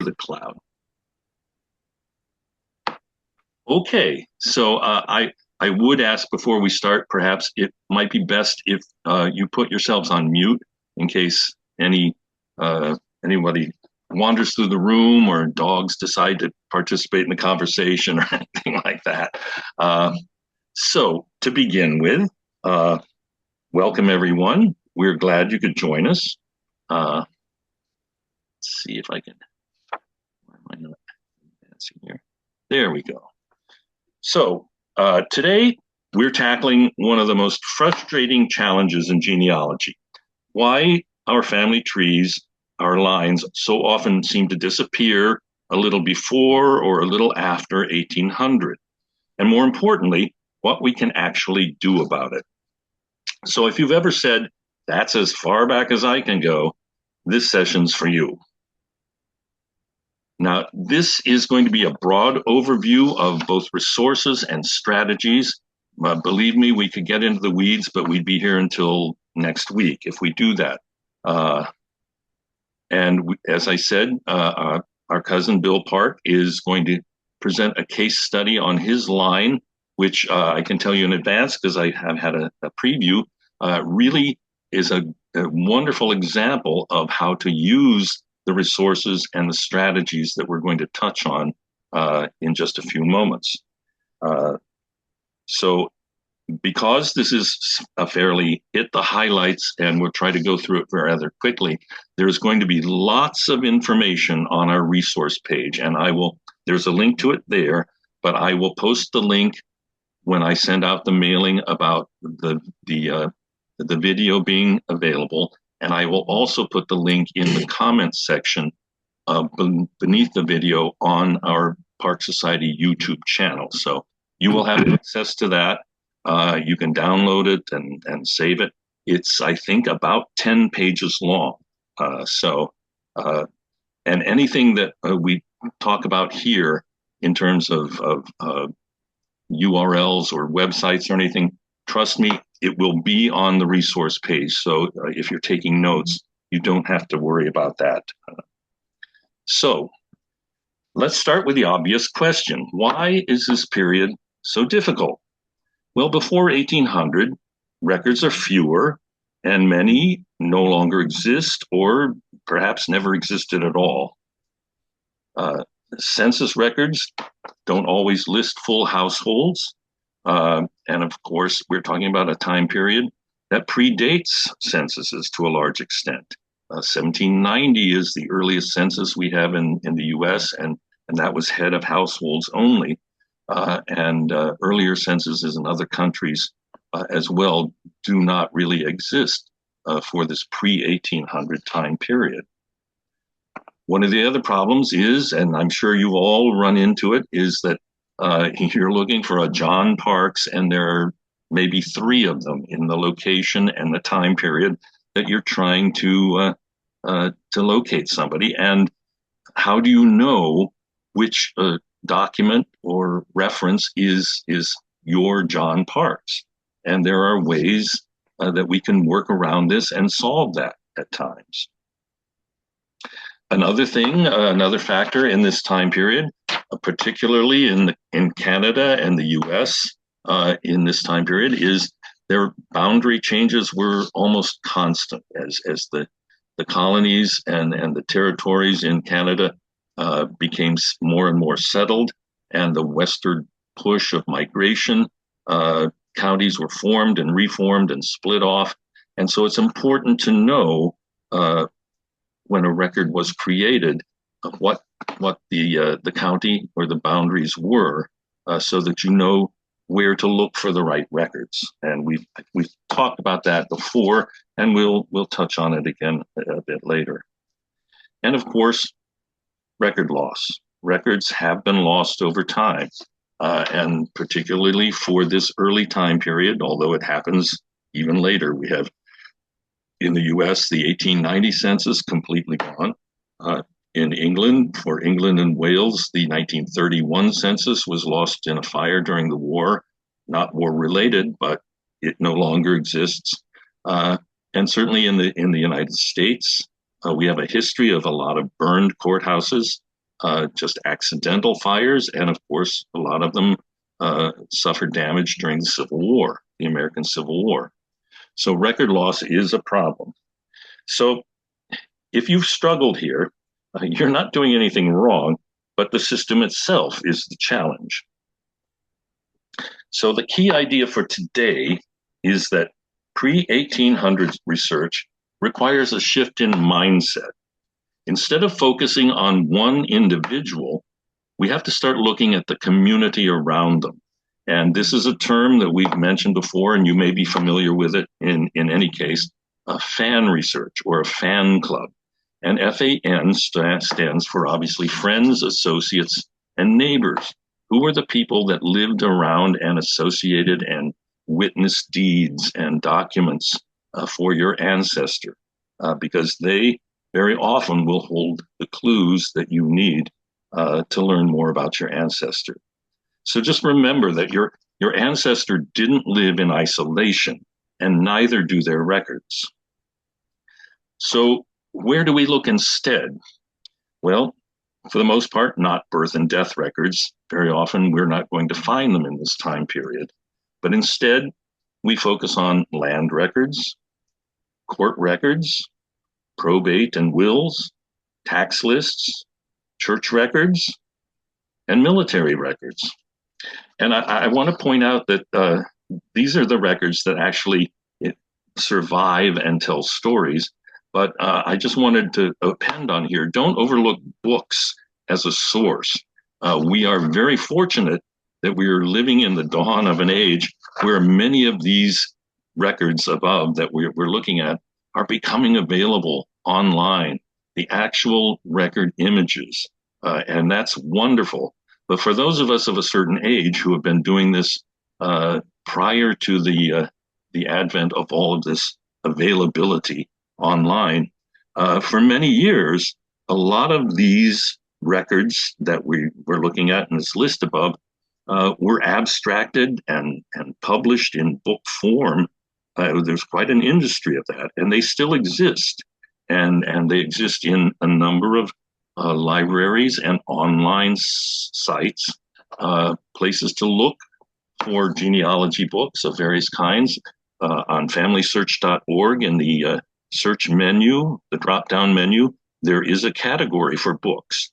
the cloud. Okay, so I would ask before we start, perhaps it might be best if you put yourselves on mute in case anybody wanders through the room or dogs decide to participate in the conversation or anything like that. So to begin with, welcome everyone. We're glad you could join us. Let's see if I can. Why am I not advancing here? There we go. So today we're tackling one of the most frustrating challenges in genealogy. Why our family trees, our lines, so often seem to disappear a little before or a little after 1800. And more importantly, what we can actually do about it. So if you've ever said, that's as far back as I can go, this session's for you. Now, this is going to be a broad overview of both resources and strategies. Believe me, we could get into the weeds, but we'd be here until next week if we do that. As I said, our cousin Bill Parke is going to present a case study on his line, which I can tell you in advance because I have had a preview, really is a wonderful example of how to use the resources and the strategies that we're going to touch on in just a few moments. So because this is a fairly hit the highlights and we'll try to go through it rather quickly, there's going to be lots of information on our resource page, and there's a link to it there, but I will post the link when I send out the mailing about the video being available. And I will also put the link in the comments section beneath the video on our Park Society YouTube channel. So you will have access to that. You can download it and save it. It's, I think, about 10 pages long. And anything that we talk about here in terms of URLs or websites or anything, trust me, it will be on the resource page. So if you're taking notes, you don't have to worry about that. So let's start with the obvious question. Why is this period so difficult? Well, before 1800, records are fewer and many no longer exist or perhaps never existed at all. Census records don't always list full households. And of course, we're talking about a time period that predates censuses to a large extent. 1790 is the earliest census we have in the US, and that was head of households only. Earlier censuses in other countries as well do not really exist for this pre-1800 time period. One of the other problems is, and I'm sure you've all run into it, is that you're looking for a John Parks, and there are maybe 3 of them in the location and the time period that you're trying to locate somebody. And how do you know which document or reference is your John Parks? And there are ways that we can work around this and solve that at times. Another thing, another factor in this time period, particularly in Canada and the US in this time period, is their boundary changes were almost constant as the colonies and the territories in Canada became more and more settled, and the westward push of migration, counties were formed and reformed and split off. And so it's important to know when a record was created what the county or the boundaries were, so that you know where to look for the right records. And we've talked about that before, and we'll touch on it again a bit later. And of course, record loss. Records have been lost over time, and particularly for this early time period, although it happens even later. We have in the US, the 1890 census completely gone. In England, for England and Wales, the 1931 census was lost in a fire during the war, not war related, but it no longer exists. And certainly in the United States, we have a history of a lot of burned courthouses just accidental fires, and of course, a lot of them suffered damage during the Civil War, the American Civil War. So record loss is a problem. So if you've struggled here, you're not doing anything wrong, but the system itself is the challenge. So the key idea for today is that pre-1800s research requires a shift in mindset. Instead of focusing on one individual, we have to start looking at the community around them. And this is a term that we've mentioned before, and you may be familiar with it in any case, a fan research or a fan club. And FAN stands for obviously friends, associates, and neighbors. Who were the people that lived around and associated and witnessed deeds and documents for your ancestor? Because they very often will hold the clues that you need to learn more about your ancestor. So just remember that your ancestor didn't live in isolation, and neither do their records. So where do we look instead? Well, for the most part, not birth and death records. Very often we're not going to find them in this time period. But instead, we focus on land records, court records, probate and wills, tax lists, church records, and military records. And I want to point out that these are the records that actually survive and tell stories. But I just wanted to append on here, don't overlook books as a source. We are very fortunate that we are living in the dawn of an age where many of these records above that we're looking at are becoming available online, the actual record images. And that's wonderful. But for those of us of a certain age who have been doing this prior to the advent of all of this availability online, for many years, a lot of these records that we're looking at in this list above were abstracted and published in book form. There's quite an industry of that, and they still exist. And they exist in a number of libraries and online sites, places to look for genealogy books of various kinds. On FamilySearch.org, in the search menu, the drop-down menu, there is a category for books.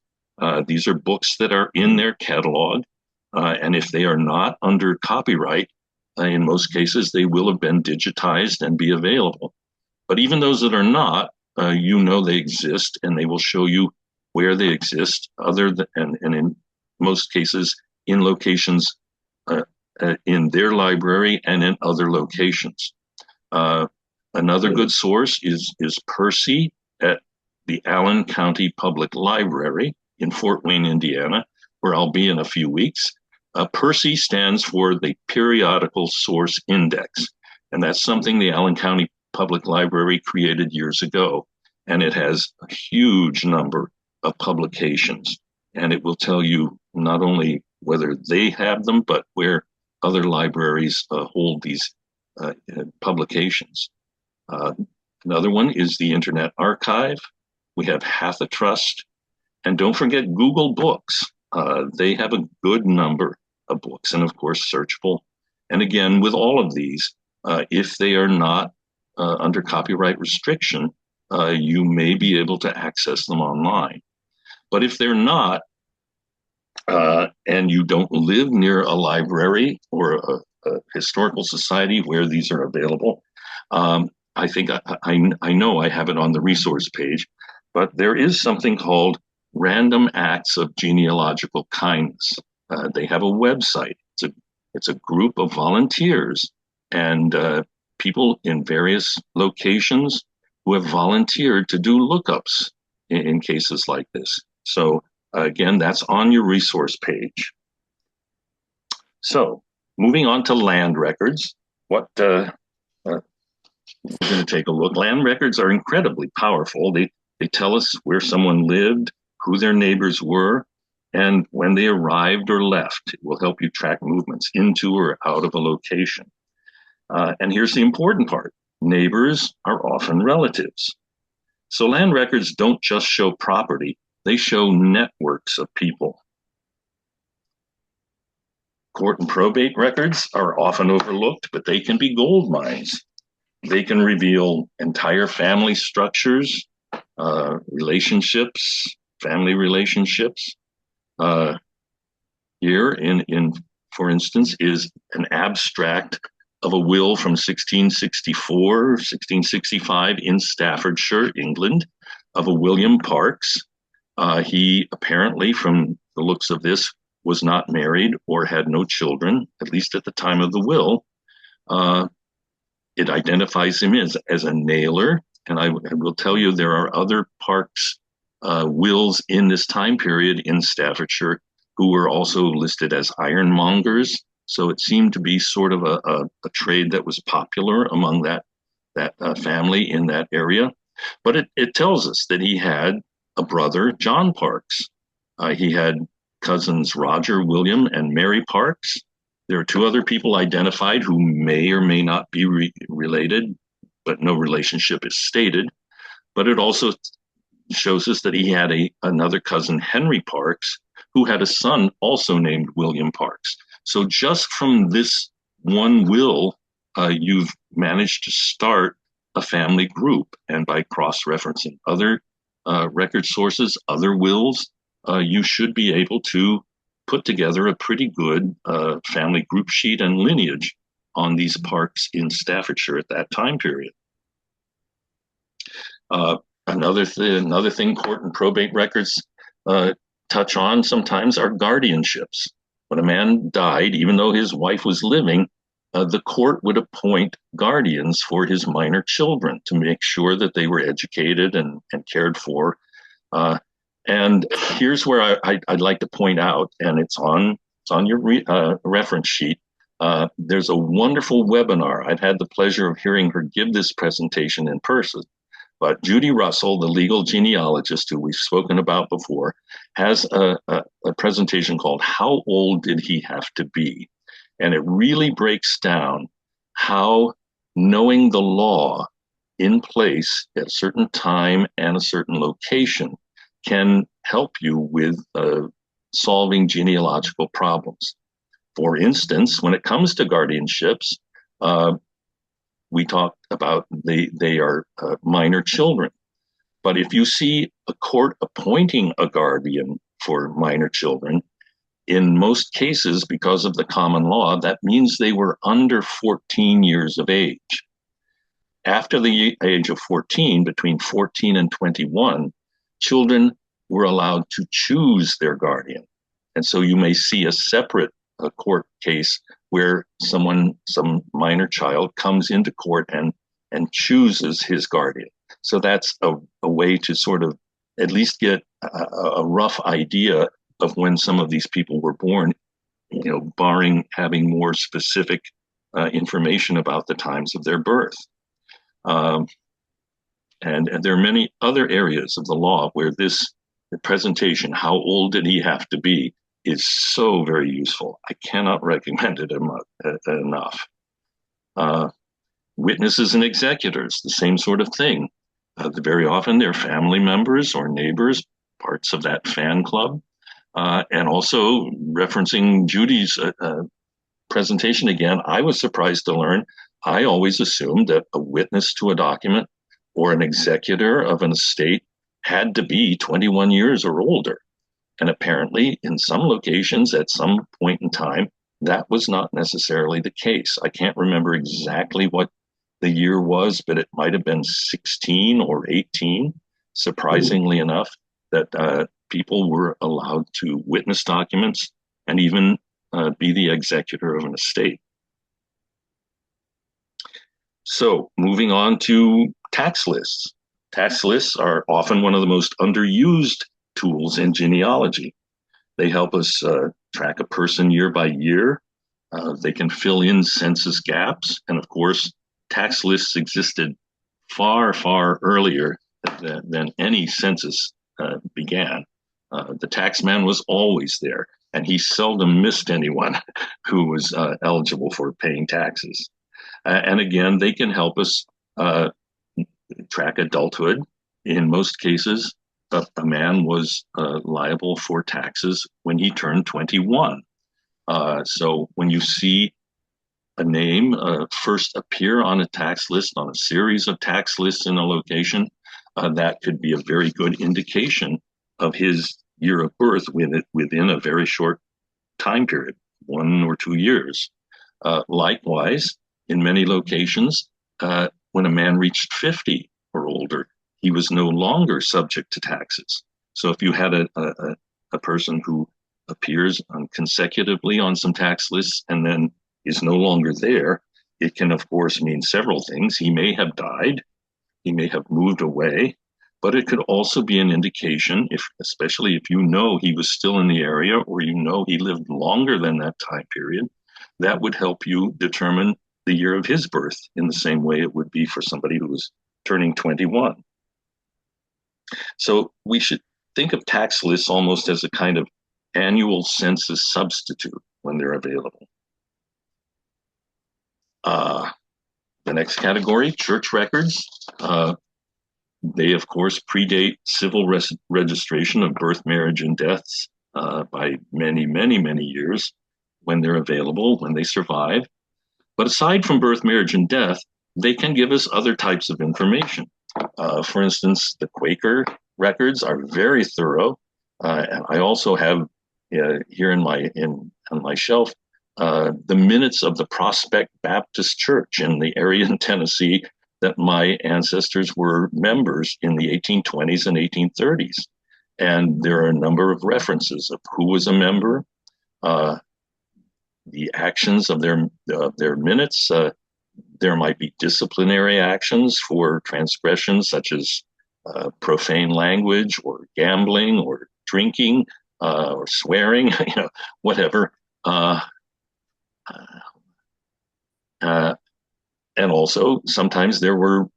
These are books that are in their catalog, and if they are not under copyright, in most cases, they will have been digitized and be available. But even those that are not, you know they exist, and they will show you where they exist, and in most cases, in locations in their library and in other locations. Another good source is Percy at the Allen County Public Library in Fort Wayne, Indiana, where I'll be in a few weeks. Percy stands for the Periodical Source Index, and that's something the Allen County Public Library created years ago, and it has a huge number of publications, and it will tell you not only whether they have them, but where other libraries hold these publications. Another one is the Internet Archive. We have Hathitrust, and don't forget Google Books. They have a good number of books, and of course searchable. And again, with all of these, if they are not under copyright restriction, you may be able to access them online. But if they're not, and you don't live near a library or a historical society where these are available, I think I know I have it on the resource page, but there is something called Random Acts of Genealogical Kindness. They have a website. It's a group of volunteers and people in various locations who have volunteered to do lookups in cases like this. So again, that's on your resource page. So moving on to land records, we're going to take a look. Land records are incredibly powerful. They tell us where someone lived, who their neighbors were, and when they arrived or left. It will help you track movements into or out of a location. And here's the important part. Neighbors are often relatives. So land records don't just show property, they show networks of people. Court and probate records are often overlooked, but they can be gold mines. They can reveal entire family structures, relationships, family relationships. Here, for instance, is an abstract of a will from 1664, 1665 in Staffordshire, England, of a William Parkes. He apparently, from the looks of this, was not married or had no children, at least at the time of the will. It identifies him as a nailer, and I will tell you there are other Parkes wills in this time period in Staffordshire who were also listed as ironmongers. So it seemed to be sort of a trade that was popular among that family in that area. But it tells us that he had a brother, John Parkes. He had cousins Roger, William, and Mary Parkes. There are two other people identified who may or may not be related, but no relationship is stated. But it also shows us that he had another cousin, Henry Parkes, who had a son also named William Parkes. So just from this one will, you've managed to start a family group. And by cross-referencing other record sources, other wills, you should be able to put together a pretty good family group sheet and lineage on these Parkes in Staffordshire at that time period. Another thing court and probate records touch on sometimes are guardianships. When a man died, even though his wife was living, the court would appoint guardians for his minor children to make sure that they were educated and cared for. And here's where I'd like to point out, and it's on your reference sheet. There's a wonderful webinar. I've had the pleasure of hearing her give this presentation in person. But Judy Russell, the legal genealogist who we've spoken about before, has a presentation called How Old Did He Have to Be? And it really breaks down how knowing the law in place at a certain time and a certain location can help you with solving genealogical problems. For instance, when it comes to guardianships, we talked about they are minor children. But if you see a court appointing a guardian for minor children, in most cases, because of the common law, that means they were under 14 years of age. After the age of 14, between 14 and 21, children were allowed to choose their guardian. And so you may see a separate court case where some minor child comes into court and chooses his guardian. So that's a way to sort of at least get a rough idea of when some of these people were born, barring having more specific information about the times of their birth. And there are many other areas of the law where the presentation, how old did he have to be, is so very useful. I cannot recommend it enough. Witnesses and executors, the same sort of thing. Very often they're family members or neighbors, parts of that fan club. And also referencing Judy's presentation again, I was surprised to learn, I always assumed that a witness to a document or an executor of an estate had to be 21 years or older. And apparently, in some locations at some point in time, that was not necessarily the case. I can't remember exactly what the year was, but it might have been 16 or 18, surprisingly enough, that people were allowed to witness documents and even be the executor of an estate. So moving on to tax lists. Tax lists are often one of the most underused tools in genealogy. They help us track a person year by year. They can fill in census gaps. And of course, tax lists existed far, far earlier than any census began. The tax man was always there, and he seldom missed anyone who was eligible for paying taxes. And again, they can help us track adulthood in most cases. a man was liable for taxes when he turned 21. So when you see a name first appear on a tax list, on a series of tax lists in a location, that could be a very good indication of his year of birth within a very short time period, 1 or 2 years. Likewise, in many locations, when a man reached 50 or older, he was no longer subject to taxes. So if you had a person who appears consecutively on some tax lists and then is no longer there, it can, of course, mean several things. He may have died, he may have moved away, but it could also be an indication, especially if you know he was still in the area or you know he lived longer than that time period, that would help you determine the year of his birth in the same way it would be for somebody who was turning 21. So we should think of tax lists almost as a kind of annual census substitute when they're available. The next category, church records. They, of course, predate civil registration of birth, marriage, and deaths by many, many, many years when they're available, when they survive. But aside from birth, marriage, and death, they can give us other types of information. For instance, the Quaker records are very thorough. And I also have here on my shelf the minutes of the Prospect Baptist Church in the area in Tennessee that my ancestors were members in the 1820s and 1830s. And there are a number of references of who was a member, the actions of their minutes. There might be disciplinary actions for transgressions such as profane language or gambling or drinking or swearing, whatever. And also, sometimes there were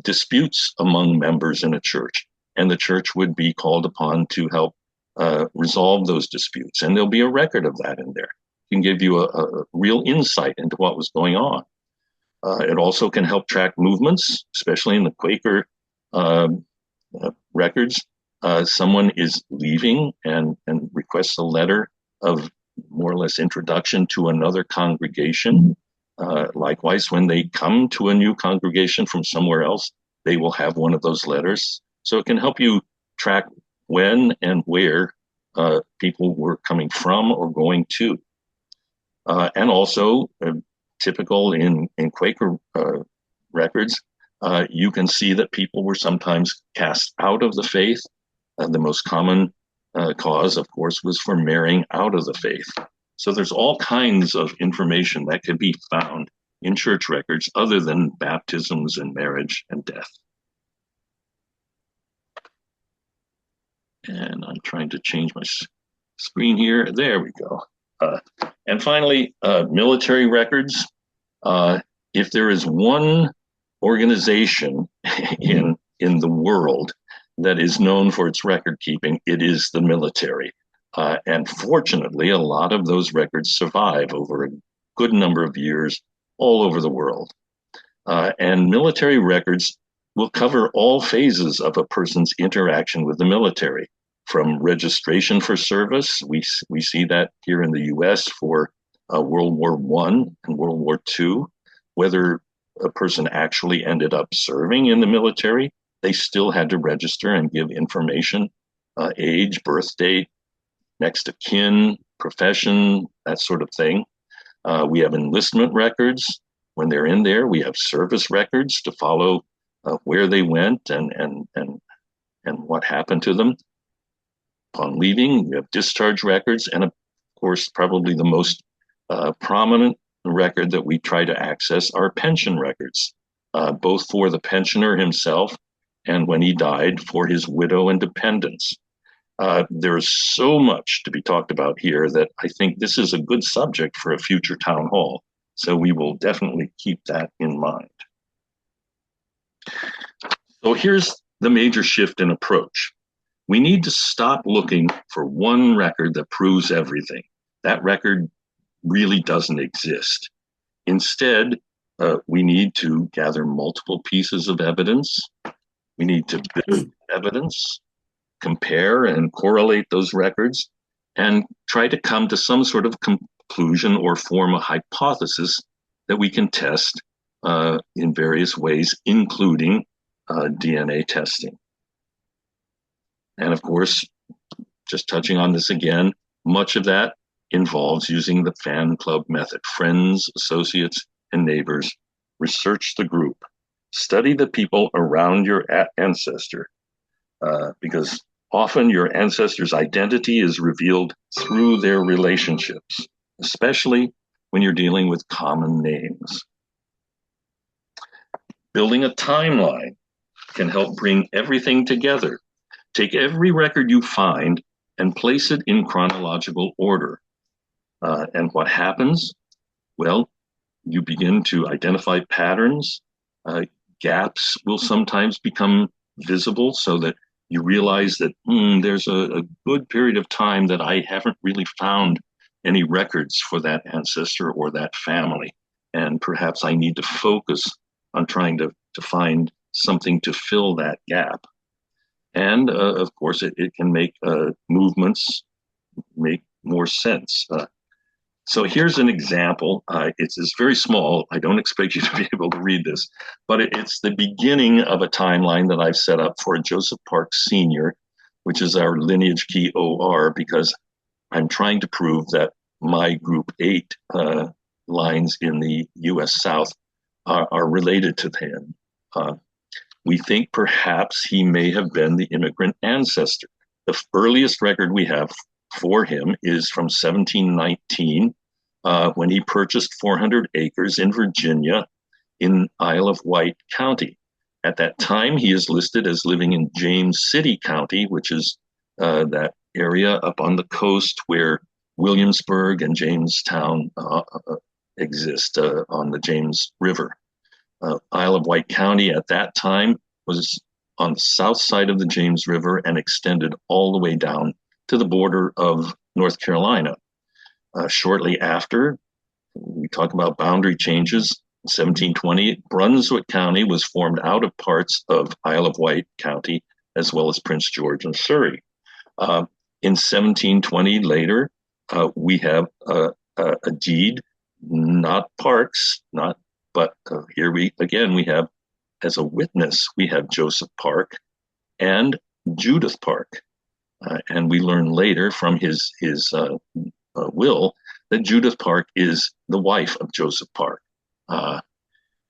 disputes among members in a church, and the church would be called upon to help resolve those disputes. And there'll be a record of that in there. It can give you a real insight into what was going on. It also can help track movements, especially in the Quaker records. Someone is leaving and requests a letter of more or less introduction to another congregation. Likewise, when they come to a new congregation from somewhere else, they will have one of those letters. So it can help you track when and where people were coming from or going to. And also, typical in Quaker records, you can see that people were sometimes cast out of the faith. The most common cause, of course, was for marrying out of the faith. So there's all kinds of information that can be found in church records other than baptisms and marriage and death. And I'm trying to change my screen here. There we go. And finally, military records. If there is one organization in the world that is known for its record keeping, it is the military. And fortunately, a lot of those records survive over a good number of years all over the world. And military records will cover all phases of a person's interaction with the military, from registration for service. We see that here in the US for World War I and World War II, whether a person actually ended up serving in the military, they still had to register and give information, age, birth date, next of kin, profession, that sort of thing. We have enlistment records when they're in there. We have service records to follow where they went and what happened to them upon leaving. We have discharge records, and of course, probably the most prominent record that we try to access are pension records, both for the pensioner himself and when he died for his widow and dependents. There's so much to be talked about here that I think this is a good subject for a future town hall. So we will definitely keep that in mind. So here's the major shift in approach. We need to stop looking for one record that proves everything. That record really doesn't exist. Instead, we need to gather multiple pieces of evidence. We need to build evidence. compare and correlate those records and try to come to some sort of conclusion or form a hypothesis that we can test in various ways, including DNA testing. And of course, just touching on this again, much of that involves using the fan club method. Friends, associates, and neighbors. Research the group. Study the people around your ancestor, because often your ancestor's identity is revealed through their relationships, especially when you're dealing with common names. Building a timeline can help bring everything together. Take every record you find and place it in chronological order. And what happens? Well, you begin to identify patterns. Gaps will sometimes become visible so that you realize that there's a good period of time that I haven't really found any records for that ancestor or that family. And perhaps I need to focus on trying to find something to fill that gap. And of course, it can make movements make more sense. So here's an example. It's very small. I don't expect you to be able to read this, but it's the beginning of a timeline that I've set up for Joseph Parke Sr., which is our lineage key OR, because I'm trying to prove that my group 8 lines in the U.S. South are related to him. We think perhaps he may have been the immigrant ancestor. The earliest record we have for him is from 1719, when he purchased 400 acres in Virginia in Isle of Wight County. At that time, he is listed as living in James City County, which is that area up on the coast where Williamsburg and Jamestown exist on the James River. Isle of Wight County at that time was on the south side of the James River and extended all the way down to the border of North Carolina. Shortly after, we talk about boundary changes. In 1720, Brunswick County was formed out of parts of Isle of Wight County, as well as Prince George and Surrey. In 1720, later, we have a deed, not Parke's, but here we have, as a witness, we have Joseph Parke and Judith Parke. And we learn later from his will that Judith Parke is the wife of Joseph Parke.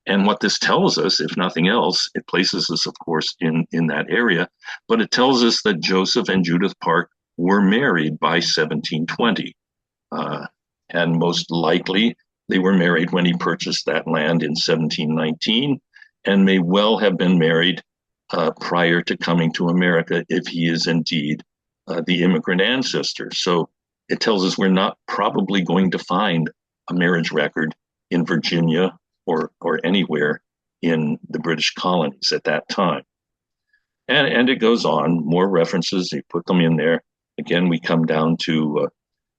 And what this tells us, if nothing else, it places us, of course, in that area, but it tells us that Joseph and Judith Parke were married by 1720. And most likely, they were married when he purchased that land in 1719, and may well have been married prior to coming to America if he is indeed the immigrant ancestor. So it tells us we're not probably going to find a marriage record in Virginia or anywhere in the British colonies at that time. And it goes on, more references, they put them in there. Again, we come down to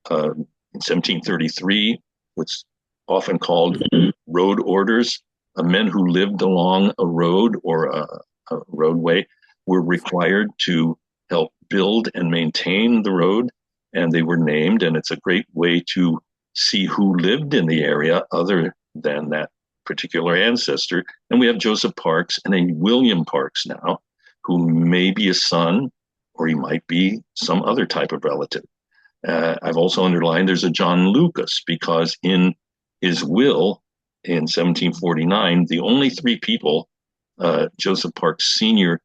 in 1733, what's often called road orders. Men who lived along a road or a roadway were required to help build and maintain the road, and they were named, and it's a great way to see who lived in the area other than that particular ancestor. And we have Joseph Parks and a William Parks now, who may be a son, or he might be some other type of relative. I've also underlined there's a John Lucas, because in his will in 1749, the only 3 people Joseph Parks Sr.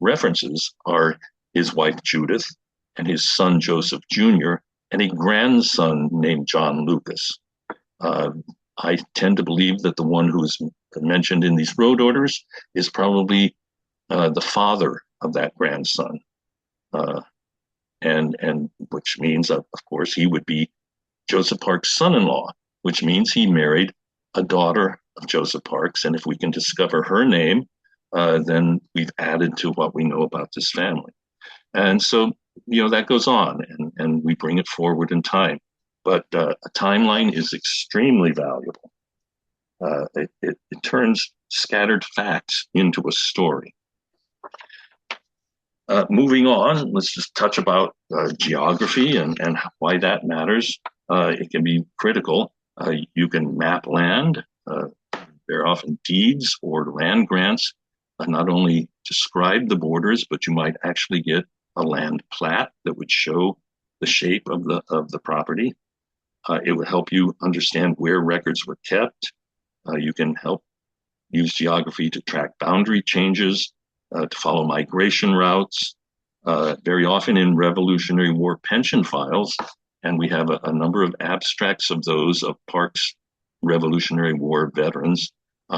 References are his wife Judith and his son Joseph Jr. and a grandson named John Lucas. I tend to believe that the one who is mentioned in these road orders is probably the father of that grandson, and which means, of course, he would be Joseph Parks' son-in-law, which means he married a daughter of Joseph Parks, and if we can discover her name, then we've added to what we know about this family. And so, that goes on, and we bring it forward in time. But a timeline is extremely valuable. It turns scattered facts into a story. Moving on, let's just touch about geography and why that matters. It can be critical. You can map land. Very often deeds or land grants not only describe the borders, but you might actually get a land plat that would show the shape of the property. It would help you understand where records were kept. You can help use geography to track boundary changes, to follow migration routes. Very often in Revolutionary War pension files, and we have a number of abstracts of those of Parke's Revolutionary War veterans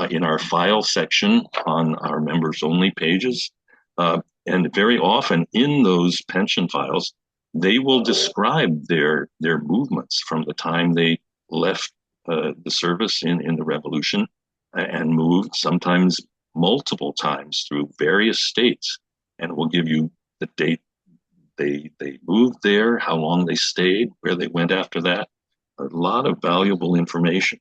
in our file section on our members only pages. And very often in those pension files, they will describe their movements from the time they left the service in the Revolution and moved sometimes multiple times through various states, and will give you the date they moved there, how long they stayed, where they went after that. A lot of valuable information.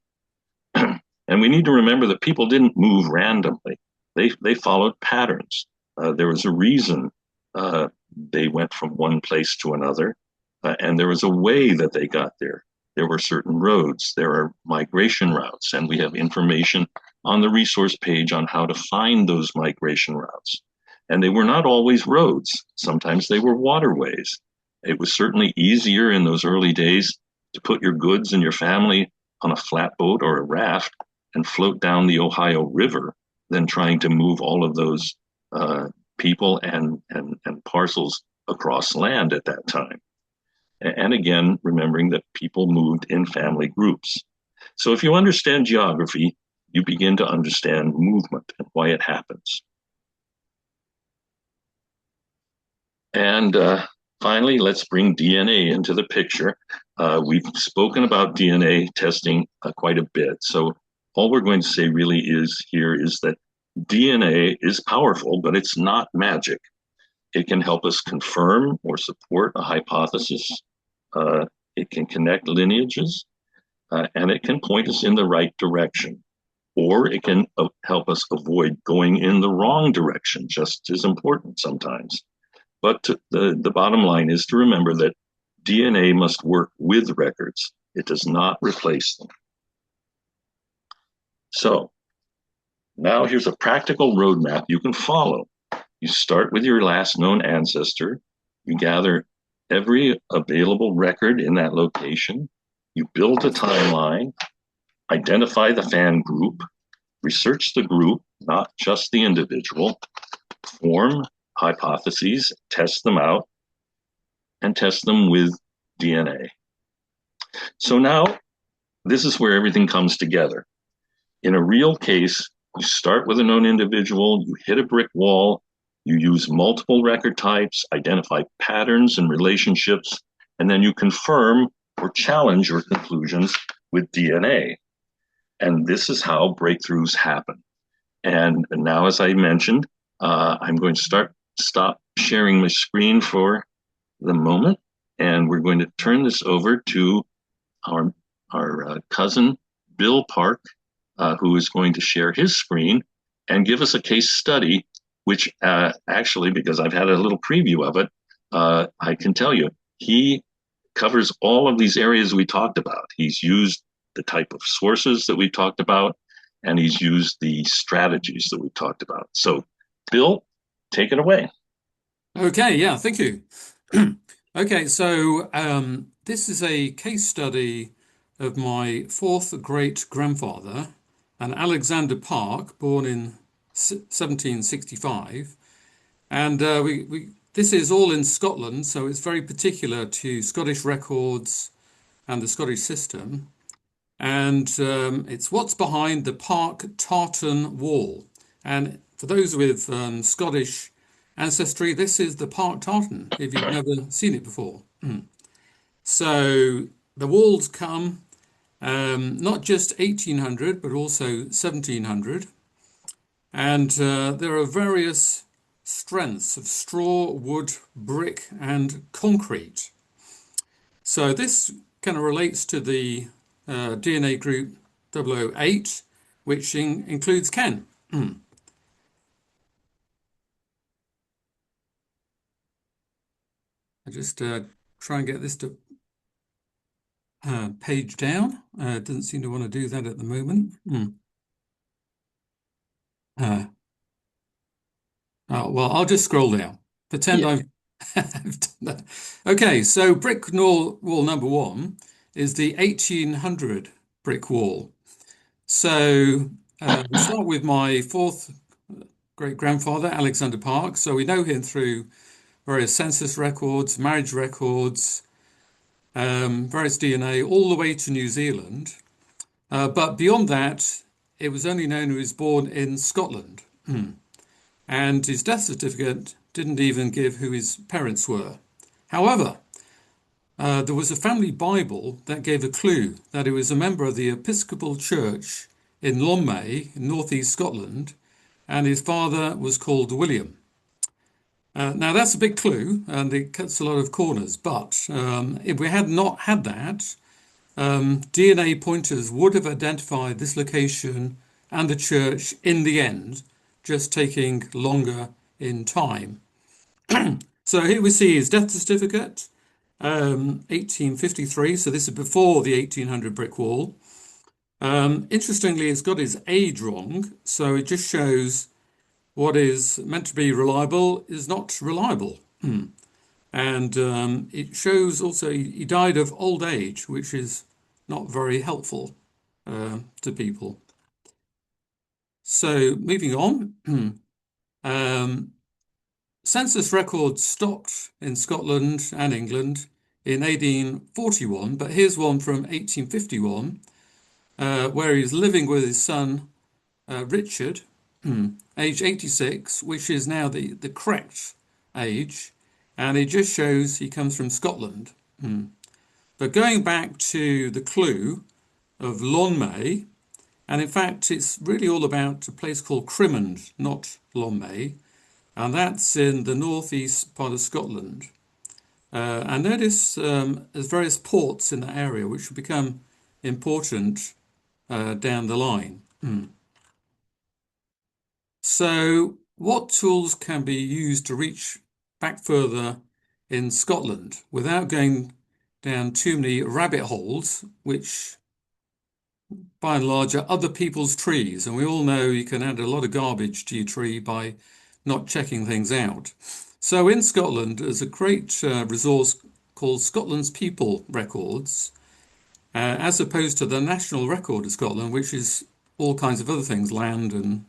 And we need to remember that people didn't move randomly. They followed patterns. There was a reason they went from one place to another, and there was a way that they got there. There were certain roads, there are migration routes, and we have information on the resource page on how to find those migration routes. And they were not always roads. Sometimes they were waterways. It was certainly easier in those early days to put your goods and your family on a flatboat or a raft and float down the Ohio River than trying to move all of those people and parcels across land at that time. And again, remembering that people moved in family groups. So if you understand geography, you begin to understand movement and why it happens. And finally, let's bring DNA into the picture. We've spoken about DNA testing quite a bit. So all we're going to say really is that DNA is powerful, but it's not magic. It can help us confirm or support a hypothesis. It can connect lineages, and it can point us in the right direction. Or it can help us avoid going in the wrong direction, just as important sometimes. But the bottom line is to remember that DNA must work with records. It does not replace them. So now here's a practical roadmap you can follow. You start with your last known ancestor. You gather every available record in that location. You build a timeline, identify the fan group, research the group, not just the individual, form hypotheses, test them out, and test them with DNA. So now this is where everything comes together. In a real case, you start with a known individual, you hit a brick wall, you use multiple record types, identify patterns and relationships, and then you confirm or challenge your conclusions with DNA. And this is how breakthroughs happen. And now, as I mentioned, I'm going to stop sharing my screen for the moment, and we're going to turn this over to our cousin, Bill Parke, who is going to share his screen and give us a case study, which actually, because I've had a little preview of it, I can tell you, he covers all of these areas we talked about. He's used the type of sources that we talked about, and he's used the strategies that we talked about. So, Bill, take it away. Okay, yeah, thank you. Okay, so this is a case study of my fourth great grandfather, an Alexander Parke, born in 1765. And this is all in Scotland, so it's very particular to Scottish records and the Scottish system. And it's what's behind the Parke Tartan Wall. And for those with Scottish ancestry, this is the Parke Tartan, if you've never seen it before. So the walls come not just 1800, but also 1700. And there are various strengths of straw, wood, brick, and concrete. So this kind of relates to the DNA group 008, which includes Ken. I just try and get this to page down. It doesn't seem to want to do that at the moment. Uh, well, I'll just scroll down. Pretend Yeah. I've, I've done that. Okay, so wall number one is the 1800 brick wall. So we start with my fourth great-grandfather, Alexander Parke. So we know him through various census records, marriage records, various DNA, all the way to New Zealand. But beyond that, it was only known he was born in Scotland. And his death certificate didn't even give who his parents were. However, there was a family Bible that gave a clue that he was a member of the Episcopal Church in Lonmay, in northeast Scotland, and his father was called William. Now that's a big clue, and it cuts a lot of corners. But if we had not had that, DNA pointers would have identified this location and the church in the end, just taking longer in time. So here we see his death certificate, 1853. So this is before the 1800 brick wall. Interestingly, it's got his age wrong. So it just shows what is meant to be reliable is not reliable. And it shows also he died of old age, which is not very helpful to people. So moving on, census records stopped in Scotland and England in 1841, but here's one from 1851, where he's living with his son Richard, age 86, which is now the correct age, and it just shows he comes from Scotland. But going back to the clue of Lonmay, and in fact, it's really all about a place called Crimond, not Lonmay, and that's in the northeast part of Scotland. And notice there's various ports in that area which will become important down the line. So, what tools can be used to reach back further in Scotland without going down too many rabbit holes, which by and large are other people's trees? And we all know you can add a lot of garbage to your tree by not checking things out. So in Scotland, there's a great resource called Scotland's People Records, as opposed to the National Record of Scotland, which is all kinds of other things, land and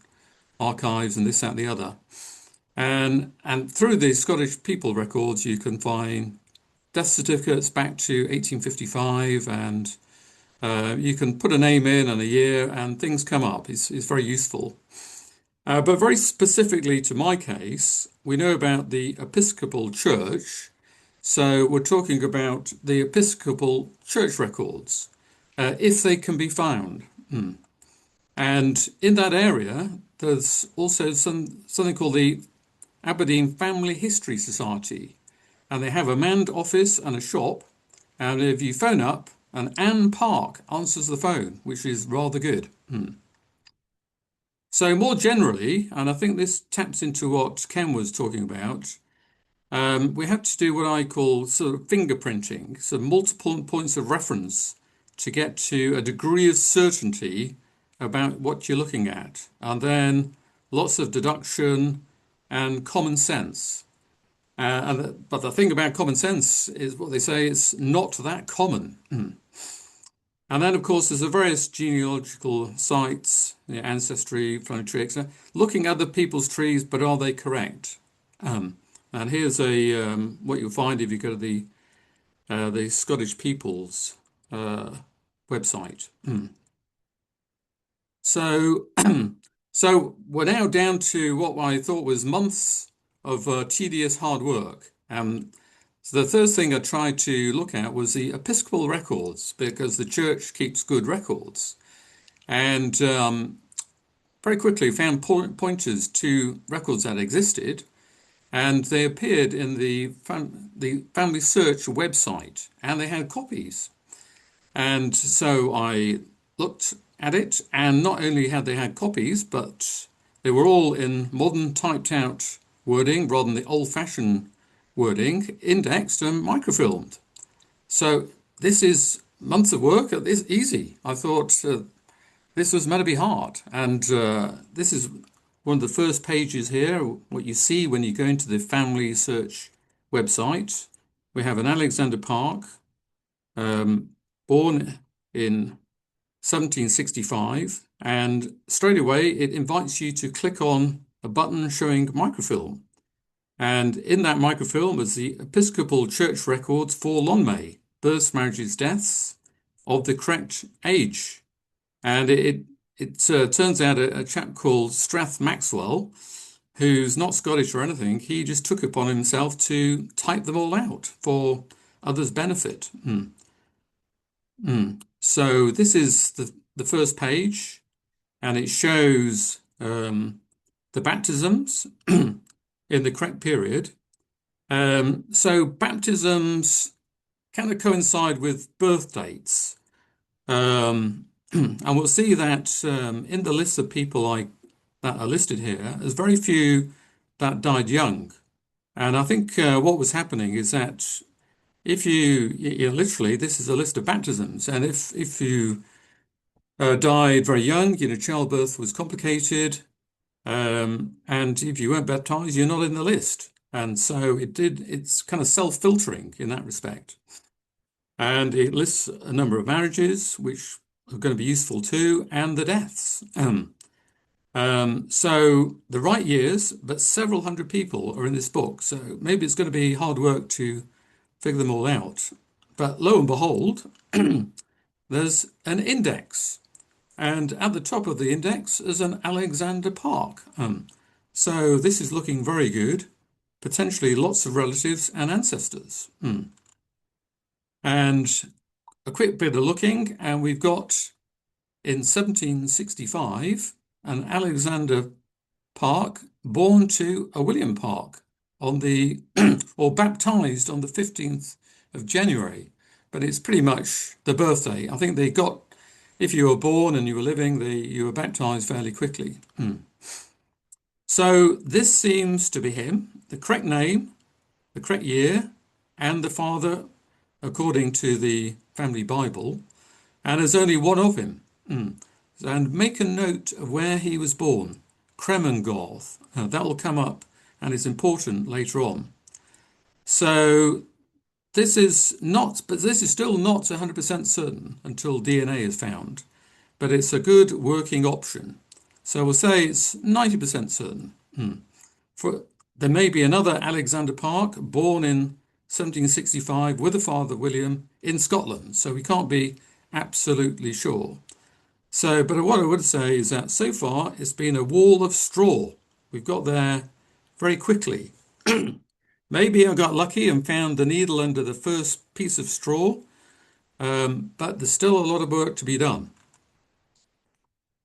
archives and this, that, and the other. And through the Scottish People Records, you can find death certificates back to 1855, and you can put a name in and a year, and things come up. It's very useful. But very specifically to my case, we know about the Episcopal Church. So we're talking about the Episcopal Church records, if they can be found. And in that area, there's also something called the Aberdeen Family History Society. And they have a manned office and a shop. And if you phone up, and Anne Parke answers the phone, which is rather good. So more generally, and I think this taps into what Ken was talking about, we have to do what I call sort of fingerprinting, so multiple points of reference to get to a degree of certainty about what you're looking at. And then lots of deduction and common sense. But the thing about common sense is what they say it's not that common. And then, of course, there's the various genealogical sites, ancestry, family tree, etc., looking at other people's trees, but are they correct? And here's what you'll find if you go to the Scottish People's website. So, so we're now down to what I thought was months of tedious hard work. So the first thing I tried to look at was the Episcopal records, because the church keeps good records. And very quickly found pointers to records that existed, and they appeared in the Family Search website, and they had copies. And so I looked at it, and not only had they had copies, but they were all in modern typed out wording rather than the old-fashioned wording indexed and microfilmed. So this is months of work. It's easy. I thought this was meant to be hard. And this is one of the first pages here, what you see when you go into the family search website. We have an Alexander Park, born in 1765, and straight away it invites you to click on a button showing microfilm. And in that microfilm is the Episcopal Church records for Lonmay, births, marriages, deaths of the correct age. And it turns out a chap called Strath Maxwell, who's not Scottish or anything, he just took upon himself to type them all out for others' benefit. So this is the first page, and it shows the baptisms in the correct period. So baptisms kind of coincide with birth dates. And we'll see that in the list of people that are listed here, there's very few that died young. And I think what was happening is that if literally, this is a list of baptisms, and if you died very young, childbirth was complicated, and if you weren't baptized, you're not in the list. And so it's kind of self-filtering in that respect. And it lists a number of marriages, which are going to be useful too, and the deaths. So the right years, but several hundred people are in this book. So maybe it's going to be hard work to figure them all out. But lo and behold, there's an index. And at the top of the index is an Alexander Park. So this is looking very good. Potentially lots of relatives and ancestors. And a quick bit of looking, and we've got in 1765 an Alexander Park born to a William Park on the or baptized on the 15th of January, but it's pretty much the birthday. I think they got, if you were born and you were living, you were baptized fairly quickly. So this seems to be him, the correct name, the correct year, and the father according to the family Bible, and there's only one of him. And make a note of where he was born, Cremengorth. That will come up and it's important later on. So this is still not 100% certain until DNA is found, but it's a good working option. So we'll say it's 90% certain. There may be another Alexander Park born in 1765 with a father William in Scotland, so we can't be absolutely sure. So, but what I would say is that so far it's been a wall of straw. We've got there very quickly. Maybe I got lucky and found the needle under the first piece of straw, but there's still a lot of work to be done.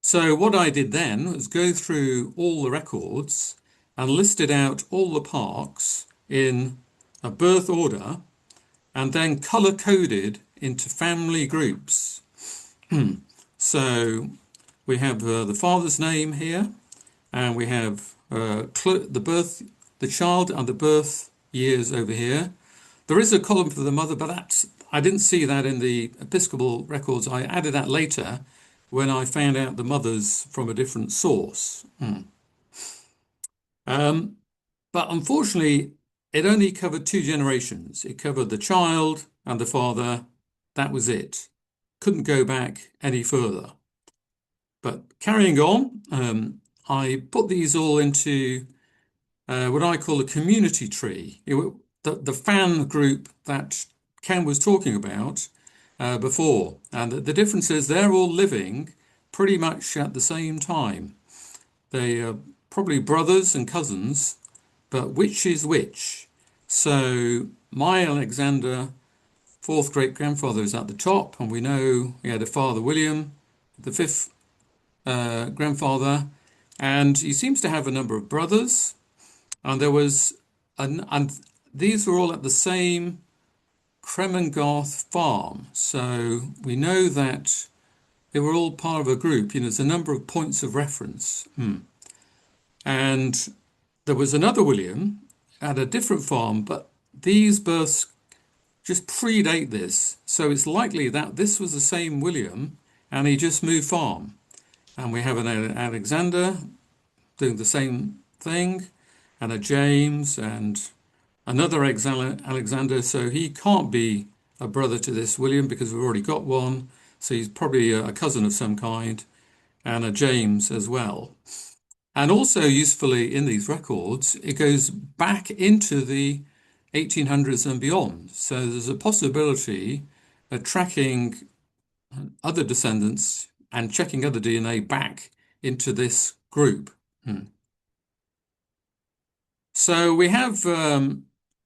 So what I did then was go through all the records and listed out all the parks in a birth order and then color-coded into family groups. So we have the father's name here, and we have the child and the birth years over here. There is a column for the mother, but I didn't see that in the Episcopal records. I added that later when I found out the mothers from a different source. But unfortunately, it only covered two generations. It covered the child and the father. That was it. Couldn't go back any further. But carrying on, I put these all into what I call a community tree. The fan group that Ken was talking about before. And the difference is they're all living pretty much at the same time. They are probably brothers and cousins, but which is which? So my Alexander, fourth great-grandfather, is at the top, and we know he had a father, William, the fifth grandfather, and he seems to have a number of brothers, and and these were all at the same Cremengorth farm. So we know that they were all part of a group. There's a number of points of reference. And there was another William at a different farm, but these births just predate this. So it's likely that this was the same William and he just moved farm. And we have an Alexander doing the same thing, and a James and another Alexander. So he can't be a brother to this William because we've already got one. So he's probably a cousin of some kind, and a James as well. And also usefully in these records, it goes back into the 1800s and beyond. So there's a possibility of tracking other descendants and checking other DNA back into this group. So we have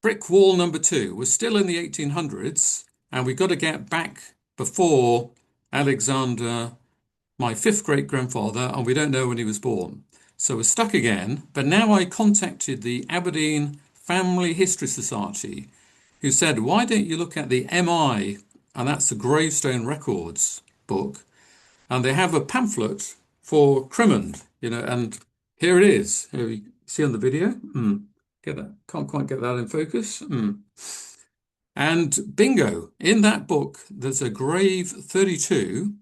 brick wall number 2. We're still in the 1800s, and we've got to get back before Alexander, my fifth great grandfather, and we don't know when he was born. So we're stuck again. But now I contacted the Aberdeen Family History Society, who said, why don't you look at the MI, and that's the Gravestone Records book, and they have a pamphlet for Crimond, and here it is. Here you see on the video. Get that? Can't quite get that in focus. And bingo! In that book, there's a grave 32,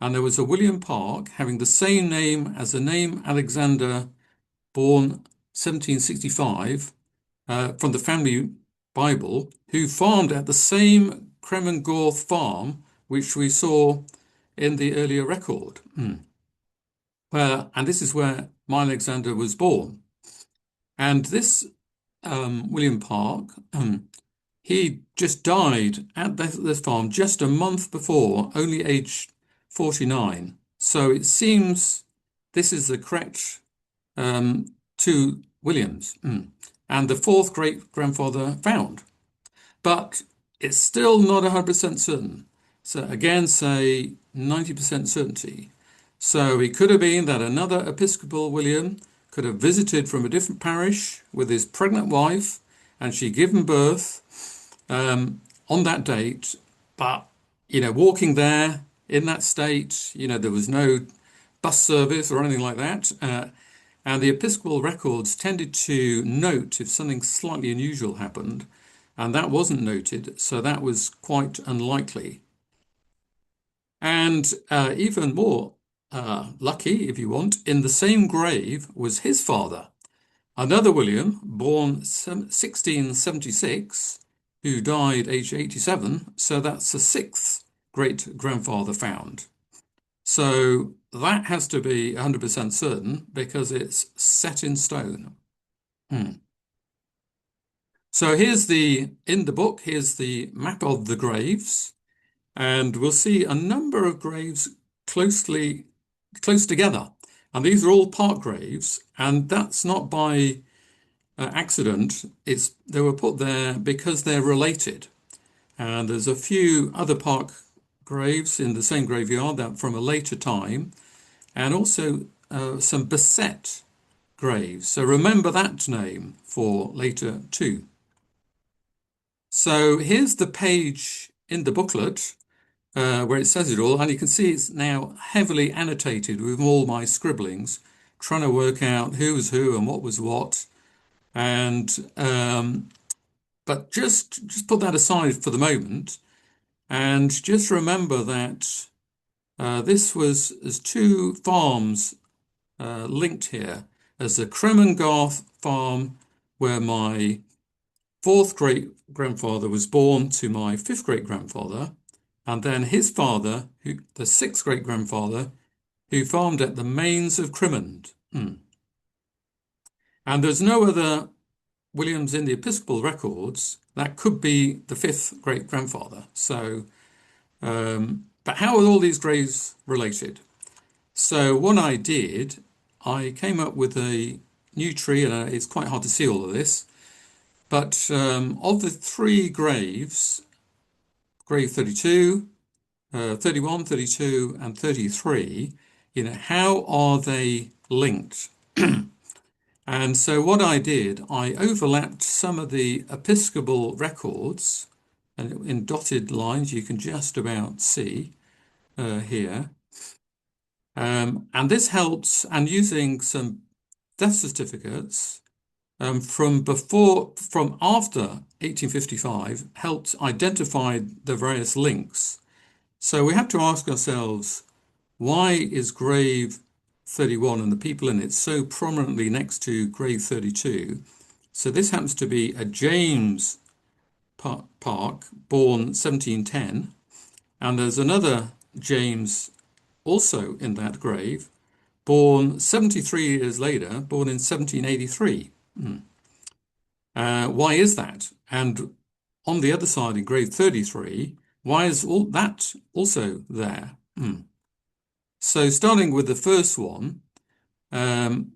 and there was a William Parke having the same name as the name Alexander, born 1765, from the family Bible, who farmed at the same Cremengorth farm which we saw in the earlier record. And this is where my Alexander was born. And this William Parke, he just died at this farm just a month before, only aged 49. So it seems this is the correct two Williams, and the fourth great grandfather found. But it's still not 100% certain. So again, say 90% certainty. So it could have been that another Episcopal William could have visited from a different parish with his pregnant wife, and she'd given birth on that date. But, walking there in that state, there was no bus service or anything like that. And the Episcopal records tended to note if something slightly unusual happened, and that wasn't noted, so that was quite unlikely. And even more lucky, if you want, in the same grave was his father, another William, born 1676, who died aged 87, so that's the sixth great-grandfather found. So that has to be 100% certain because it's set in stone. So in the book, here's the map of the graves, and we'll see a number of graves close together. And these are all Parke graves, and that's not by accident. They were put there because they're related. And there's a few other Parke graves in the same graveyard that from a later time, and also some Beset graves. So remember that name for later too. So here's the page in the booklet where it says it all, and you can see it's now heavily annotated with all my scribblings, trying to work out who was who and what was what. And but just put that aside for the moment, and just remember that there's two farms linked here. There's the Cremengarth farm, where my fourth great grandfather was born to my fifth great grandfather, and then his father, the sixth great grandfather, who farmed at the Mains of Crimond. And there's no other Williams in the Episcopal records that could be the fifth great grandfather. So, but how are all these graves related? So what I did, I came up with a new tree, and it's quite hard to see all of this. But of the three graves, grave 32, 31, 32, and 33, how are they linked? And so what I did, I overlapped some of the Episcopal records, and in dotted lines you can just about see here. And this helps, and using some death certificates, from after 1855 helped identify the various links. So we have to ask ourselves, why is grave 31 and the people in it so prominently next to grave 32? So this happens to be a James Parke, born 1710, and there's another James also in that grave, born 73 years later, born in 1783. Why is that? And on the other side, in grave 33, why is all that also there? So starting with the first one,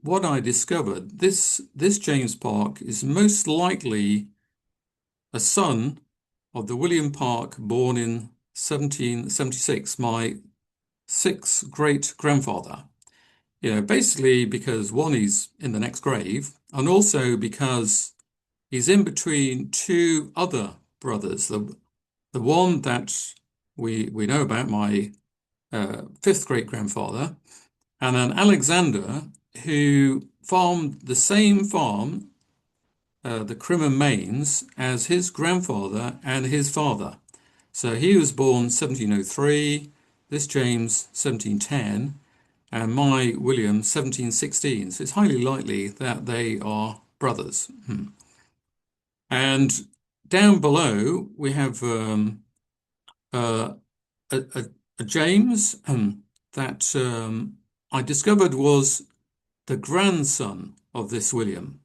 what I discovered, this James Parke is most likely a son of the William Parke born in 1776, my sixth great grandfather. Basically because one, he's in the next grave, and also because he's in between two other brothers. The one that we know about, my fifth great grandfather, and then Alexander, who farmed the same farm, the Crimmon Mains, as his grandfather and his father. So he was born 1703, this James 1710, and my William 1716. So it's highly likely that they are brothers. And down below we have uh, a, a James that I discovered was the grandson of this William.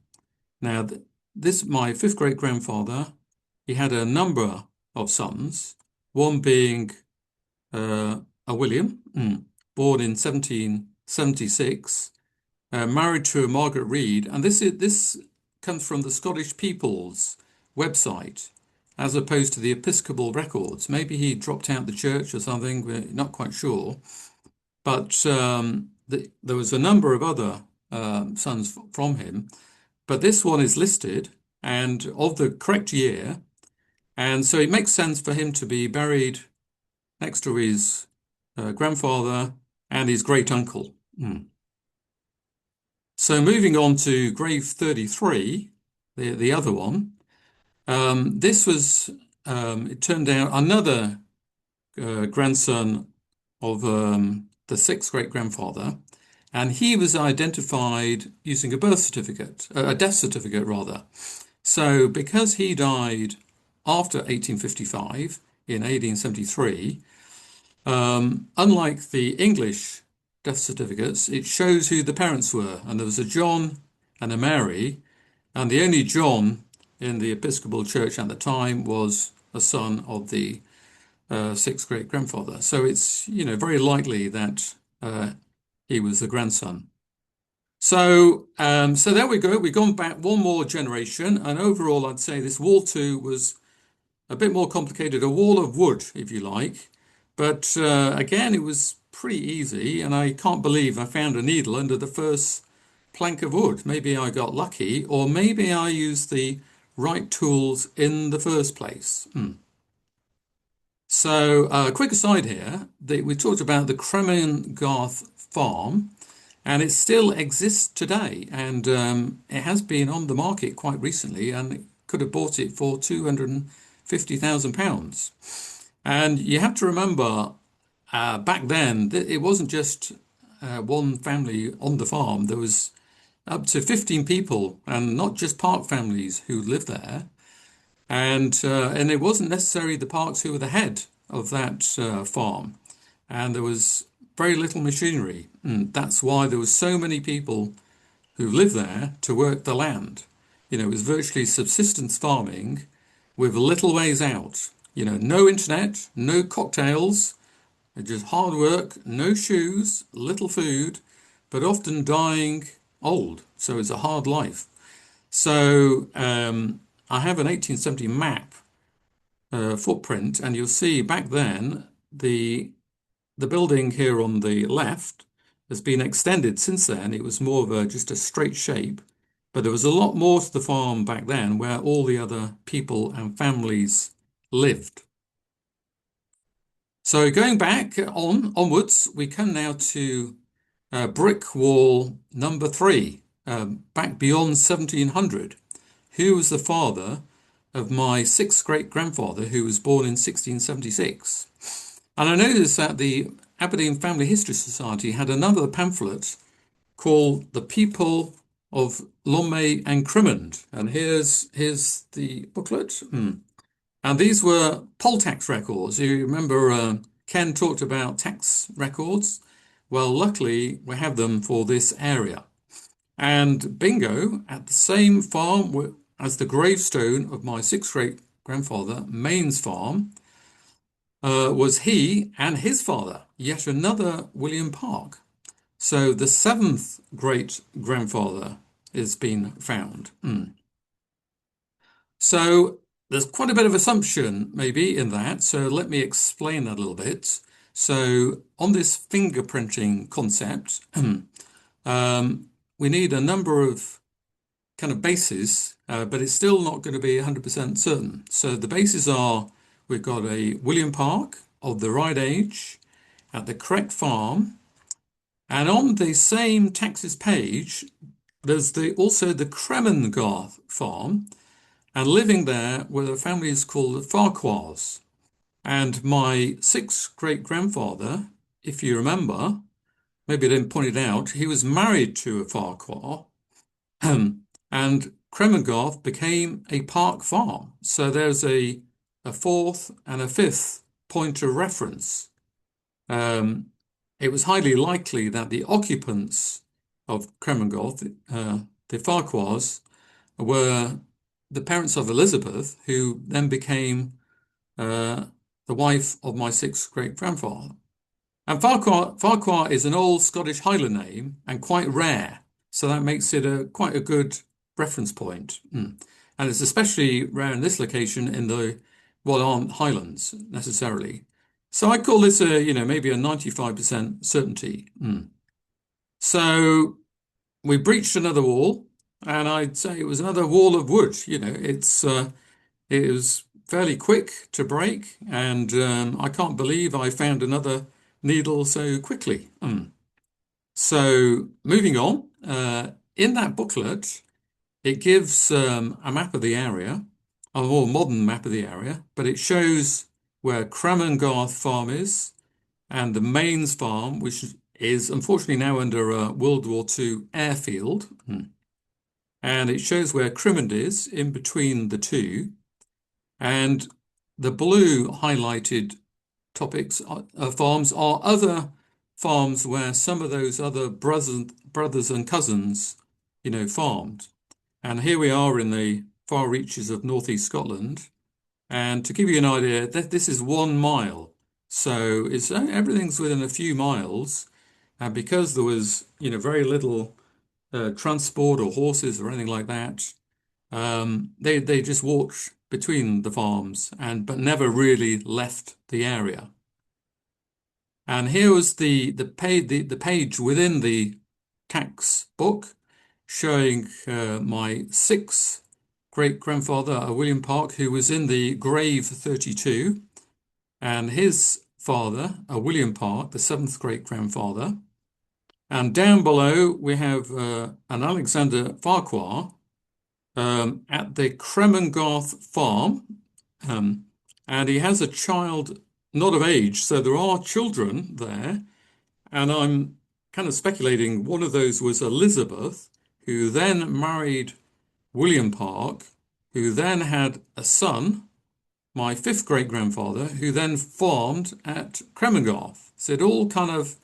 Now, this my fifth great grandfather, he had a number of sons, one being a William, born in 1776, married to a Margaret Reed, and this comes from the Scottish People's website, as opposed to the Episcopal records. Maybe he dropped out the church or something. We're not quite sure, but there was a number of other sons from him. But this one is listed and of the correct year, and so it makes sense for him to be buried next to his grandfather and his great uncle. So moving on to grave 33, the other one. This was, it turned out, another grandson of the sixth great grandfather, and he was identified using a birth certificate, a death certificate rather. So because he died after 1855 in 1873, unlike the English death certificates, it shows who the parents were, and there was a John and a Mary, and the only John in the Episcopal Church at the time was a son of the sixth great grandfather. So it's very likely that he was the grandson. So there we go. We've gone back one more generation, and overall, I'd say this wall two was a bit more complicated, a wall of wood, if you like. But again, it was pretty easy, and I can't believe I found a needle under the first plank of wood. Maybe I got lucky, or maybe I used the right tools in the first place. So, quick aside here, we talked about the Cremon Garth farm, and it still exists today, and it has been on the market quite recently, and it could have bought it for £250,000. And you have to remember, back then, it wasn't just one family on the farm. There was up to 15 people, and not just Park families who lived there. And it wasn't necessarily the Parks who were the head of that farm. And there was very little machinery. And that's why there was so many people who lived there to work the land. It was virtually subsistence farming with little ways out. No internet, no cocktails, just hard work, no shoes, little food, but often dying old. So it's a hard life. So I have an 1870 map footprint, and you'll see back then the building here on the left has been extended since then. It was more of just a straight shape, but there was a lot more to the farm back then where all the other people and families lived. So going back onwards, we come now to brick wall number 3. back beyond 1700. Who was the father of my sixth great grandfather who was born in 1676? And I noticed that the Aberdeen Family History Society had another pamphlet called The People of Lomme and Crimond. And here's the booklet. And these were poll tax records. You remember Ken talked about tax records? Well, luckily we have them for this area. And bingo, at the same farm as the gravestone of my sixth great grandfather, Maine's farm, was he and his father, yet another William Parke. So the seventh great grandfather has been found. So there's quite a bit of assumption maybe in that. So let me explain that a little bit. So on this fingerprinting concept, we need a number of kind of bases, but it's still not going to be 100% certain. So the bases are we've got a William Parke of the right age at the correct farm. And on the same taxes page, there's also the Kremengarth farm, and living there were a family called the Farquhars. And my sixth great grandfather, if you remember, maybe I didn't point it out, he was married to a Farquhar, and Kremengarth became a Park farm. So there's a fourth and a fifth point of reference. It was highly likely that the occupants of Kremengarth, the Farquhars, were the parents of Elizabeth, who then became the wife of my sixth great grandfather. And Farquhar is an old Scottish Highland name and quite rare, so that makes it quite a good reference point. And it's especially rare in this location in the what aren't Highlands necessarily. So I call this maybe a 95% certainty. So we breached another wall, and I'd say it was another wall of wood. It was fairly quick to break, and I can't believe I found another needle so quickly. So moving on, in that booklet, it gives a map of the area, a more modern map of the area, but it shows where Cramengarth Farm is and the Mains Farm, which is unfortunately now under a World War II airfield. And it shows where Crimond is in between the two. And the blue highlighted topics farms are other farms where some of those other brothers and cousins, farmed. And here we are in the far reaches of northeast Scotland. And to give you an idea, this is 1 mile. So everything's within a few miles. And because there was, very little transport or horses or anything like that, they just walked between the farms but never really left the area. And here was the page within the tax book showing my sixth great grandfather, William Parke, who was in the grave 32, and his father, William Parke, the seventh great grandfather. And down below we have an Alexander Farquhar at the Kremengarth farm, and he has a child not of age, so there are children there. And I'm kind of speculating one of those was Elizabeth, who then married William Parke, who then had a son, my fifth great grandfather, who then farmed at Kremengarth. So it all kind of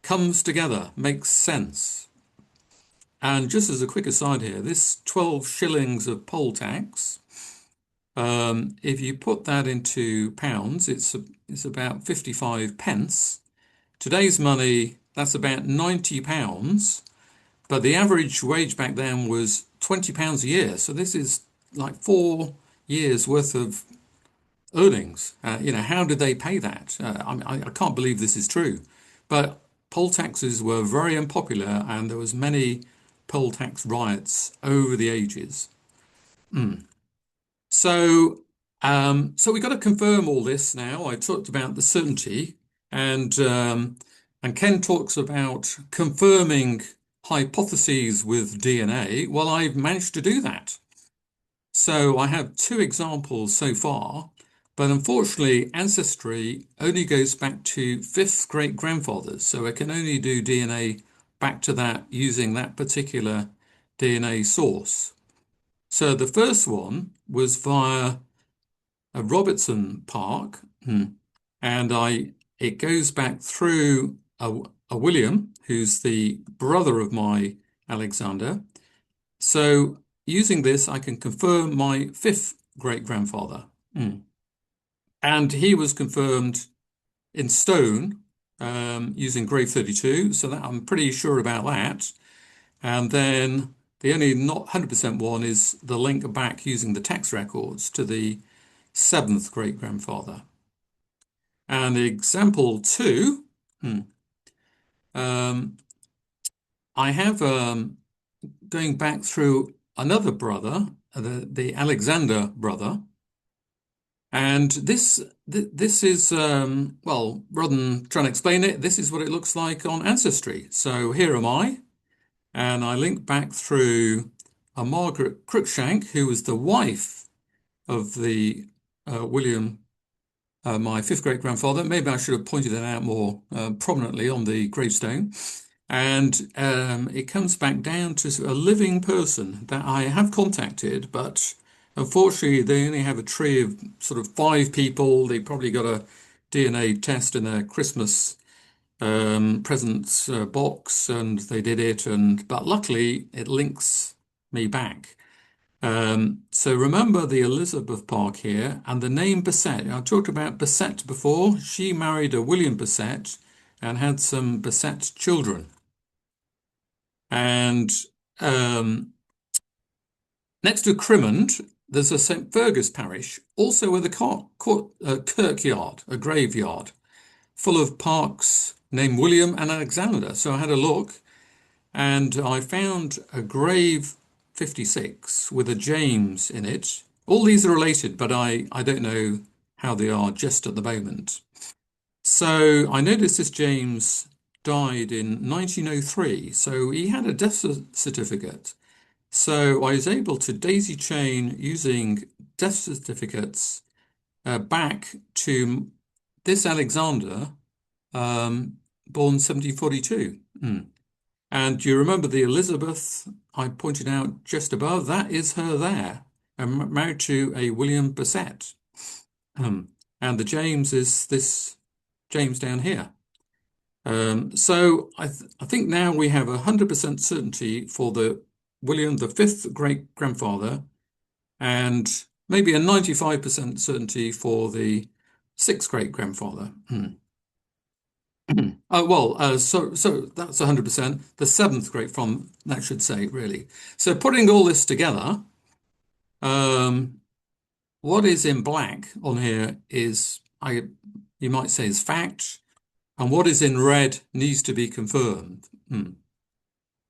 comes together, makes sense. And just as a quick aside here, this 12 shillings of poll tax, if you put that into pounds, it's about 55 pence. Today's money, that's about £90, but the average wage back then was £20 a year. So this is like 4 years worth of earnings. How did they pay that? I can't believe this is true. But poll taxes were very unpopular, and there was many poll tax riots over the ages. So we've got to confirm all this now. I talked about the certainty, and Ken talks about confirming hypotheses with DNA, well, I've managed to do that. So I have two examples so far, but unfortunately, ancestry only goes back to fifth great grandfathers. So I can only do DNA back to that using that particular DNA source. So the first one was via a Robertson Park, and it goes back through a William, who's the brother of my Alexander. So using this, I can confirm my fifth great grandfather. And he was confirmed in stone using grave 32, so that I'm pretty sure about that. And then the only not 100% one is the link back using the tax records to the seventh great grandfather. And example two, um, I have going back through another brother, the Alexander brother. And this is well, rather than trying to explain it, this is what it looks like on Ancestry. So here am I, and I link back through a Margaret Cruikshank, who was the wife of the William, my fifth great grandfather. Maybe I should have pointed that out more prominently on the gravestone. And it comes back down to a living person that I have contacted, but unfortunately, they only have a tree of sort of five people. They probably got a DNA test in their Christmas presents box, and they did it. But luckily, it links me back. So remember the Elizabeth Park here and the name Bassett. I talked about Bassett before. She married a William Bassett and had some Bassett children. And next to Crimond, there's a St. Fergus parish, also with a kirkyard, a graveyard, full of parks named William and Alexander. So I had a look and I found a grave 56 with a James in it. All these are related, but I don't know how they are just at the moment. So I noticed this James died in 1903, so he had a death certificate. So I was able to daisy chain using death certificates back to this Alexander, born 1742. And you remember the Elizabeth I pointed out just above? That is her there, and married to a William Bassett. And the James is this James down here. So I think now we have 100% certainty for the William, the fifth great grandfather, and maybe a 95% certainty for the sixth great grandfather. Oh, well, so that's 100%. The seventh great from that should say, really. So putting all this together, what is in black on here is you might say is fact, and what is in red needs to be confirmed.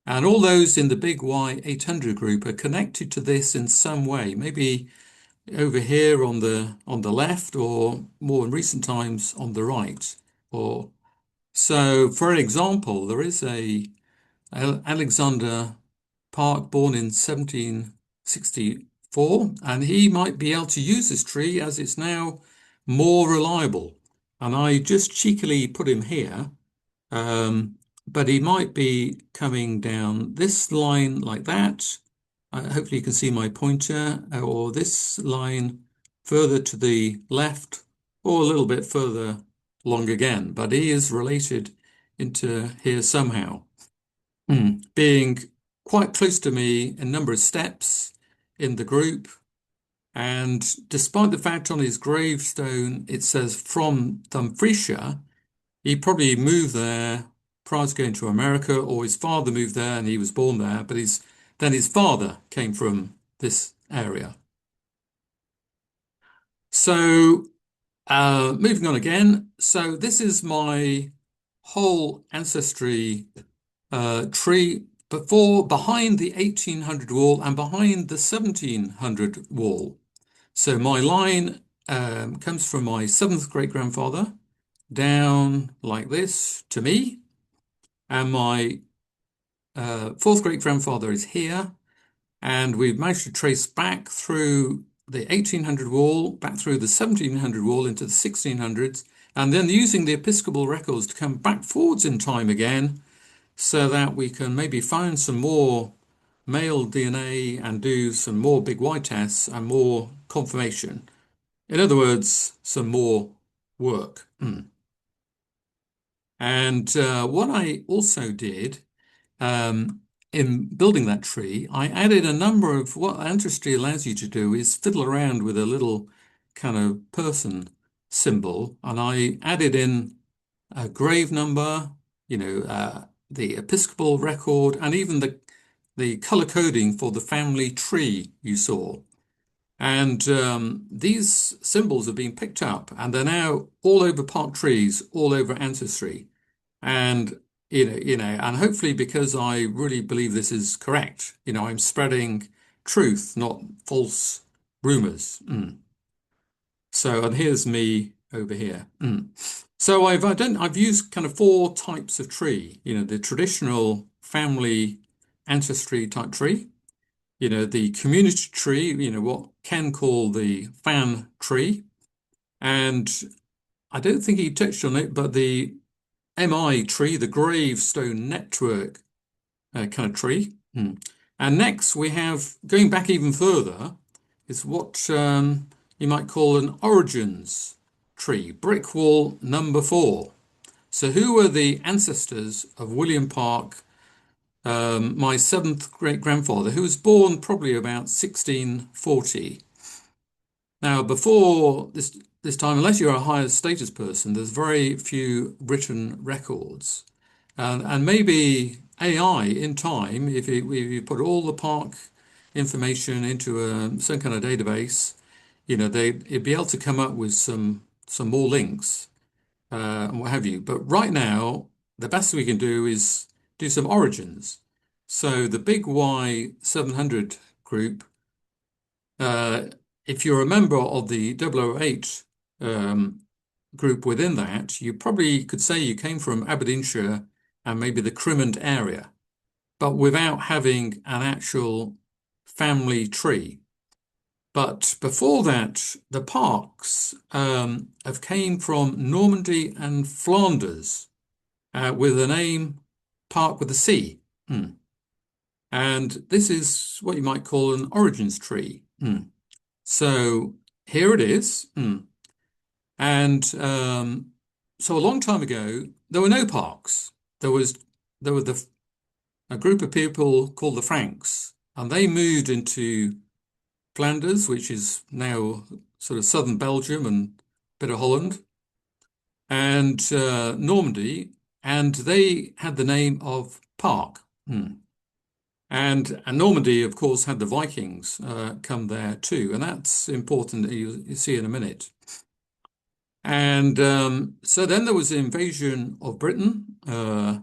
And all those in the big Y800 group are connected to this in some way, maybe over here on the left, or more in recent times on the right. Or so, for example, there is a Alexander Park born in 1764, and he might be able to use this tree as it's now more reliable. And I just cheekily put him here. But he might be coming down this line like that. Hopefully you can see my pointer, or this line further to the left, or a little bit further along again. But he is related into here somehow, being quite close to me in number of steps in the group. And despite the fact on his gravestone it says from Dumfriesshire, he probably moved there prior to going to America, or his father moved there and he was born there, but then his father came from this area. So moving on again. So this is my whole ancestry tree behind the 1800 wall and behind the 1700 wall. So my line comes from my seventh great grandfather down like this to me, and my fourth great grandfather is here, and we've managed to trace back through the 1800 wall, back through the 1700 wall into the 1600s, and then using the Episcopal records to come back forwards in time again so that we can maybe find some more male DNA and do some more big Y tests and more confirmation. In other words, some more work. And what I also did in building that tree, I added a number of what Ancestry allows you to do is fiddle around with a little kind of person symbol, and I added in a grave number, the Episcopal record, and even the color coding for the family tree you saw. And these symbols have been picked up, and they're now all over Park trees, all over Ancestry. And and hopefully because I really believe this is correct, I'm spreading truth, not false rumors. So, and here's me over here. So I've used kind of four types of tree. The traditional family ancestry type tree. The community tree. What Ken called the fan tree, and I don't think he touched on it, but the MI tree, the gravestone network kind of tree. And next we have, going back even further, is what you might call an origins tree, brick wall number 4. So who were the ancestors of William Parke, my seventh great grandfather, who was born probably about 1640? Now, before this time, unless you're a higher status person, there's very few written records. And maybe AI in time, if you put all the park information into some kind of database, it'd be able to come up with some more links and what have you. But right now, the best we can do is do some origins. So the Big Y 700 group, uh, if you're a member of the 008 group within that, you probably could say you came from Aberdeenshire and maybe the Crimond area, but without having an actual family tree. But before that, the Parks have came from Normandy and Flanders with the name Park with a C. And this is what you might call an origins tree. So here it is. And so a long time ago, there were no parks. There were a group of people called the Franks, and they moved into Flanders, which is now sort of southern Belgium and a bit of Holland, and Normandy, and they had the name of Park. And Normandy, of course, had the Vikings come there too, and that's important that you see in a minute. And so then there was the invasion of Britain, by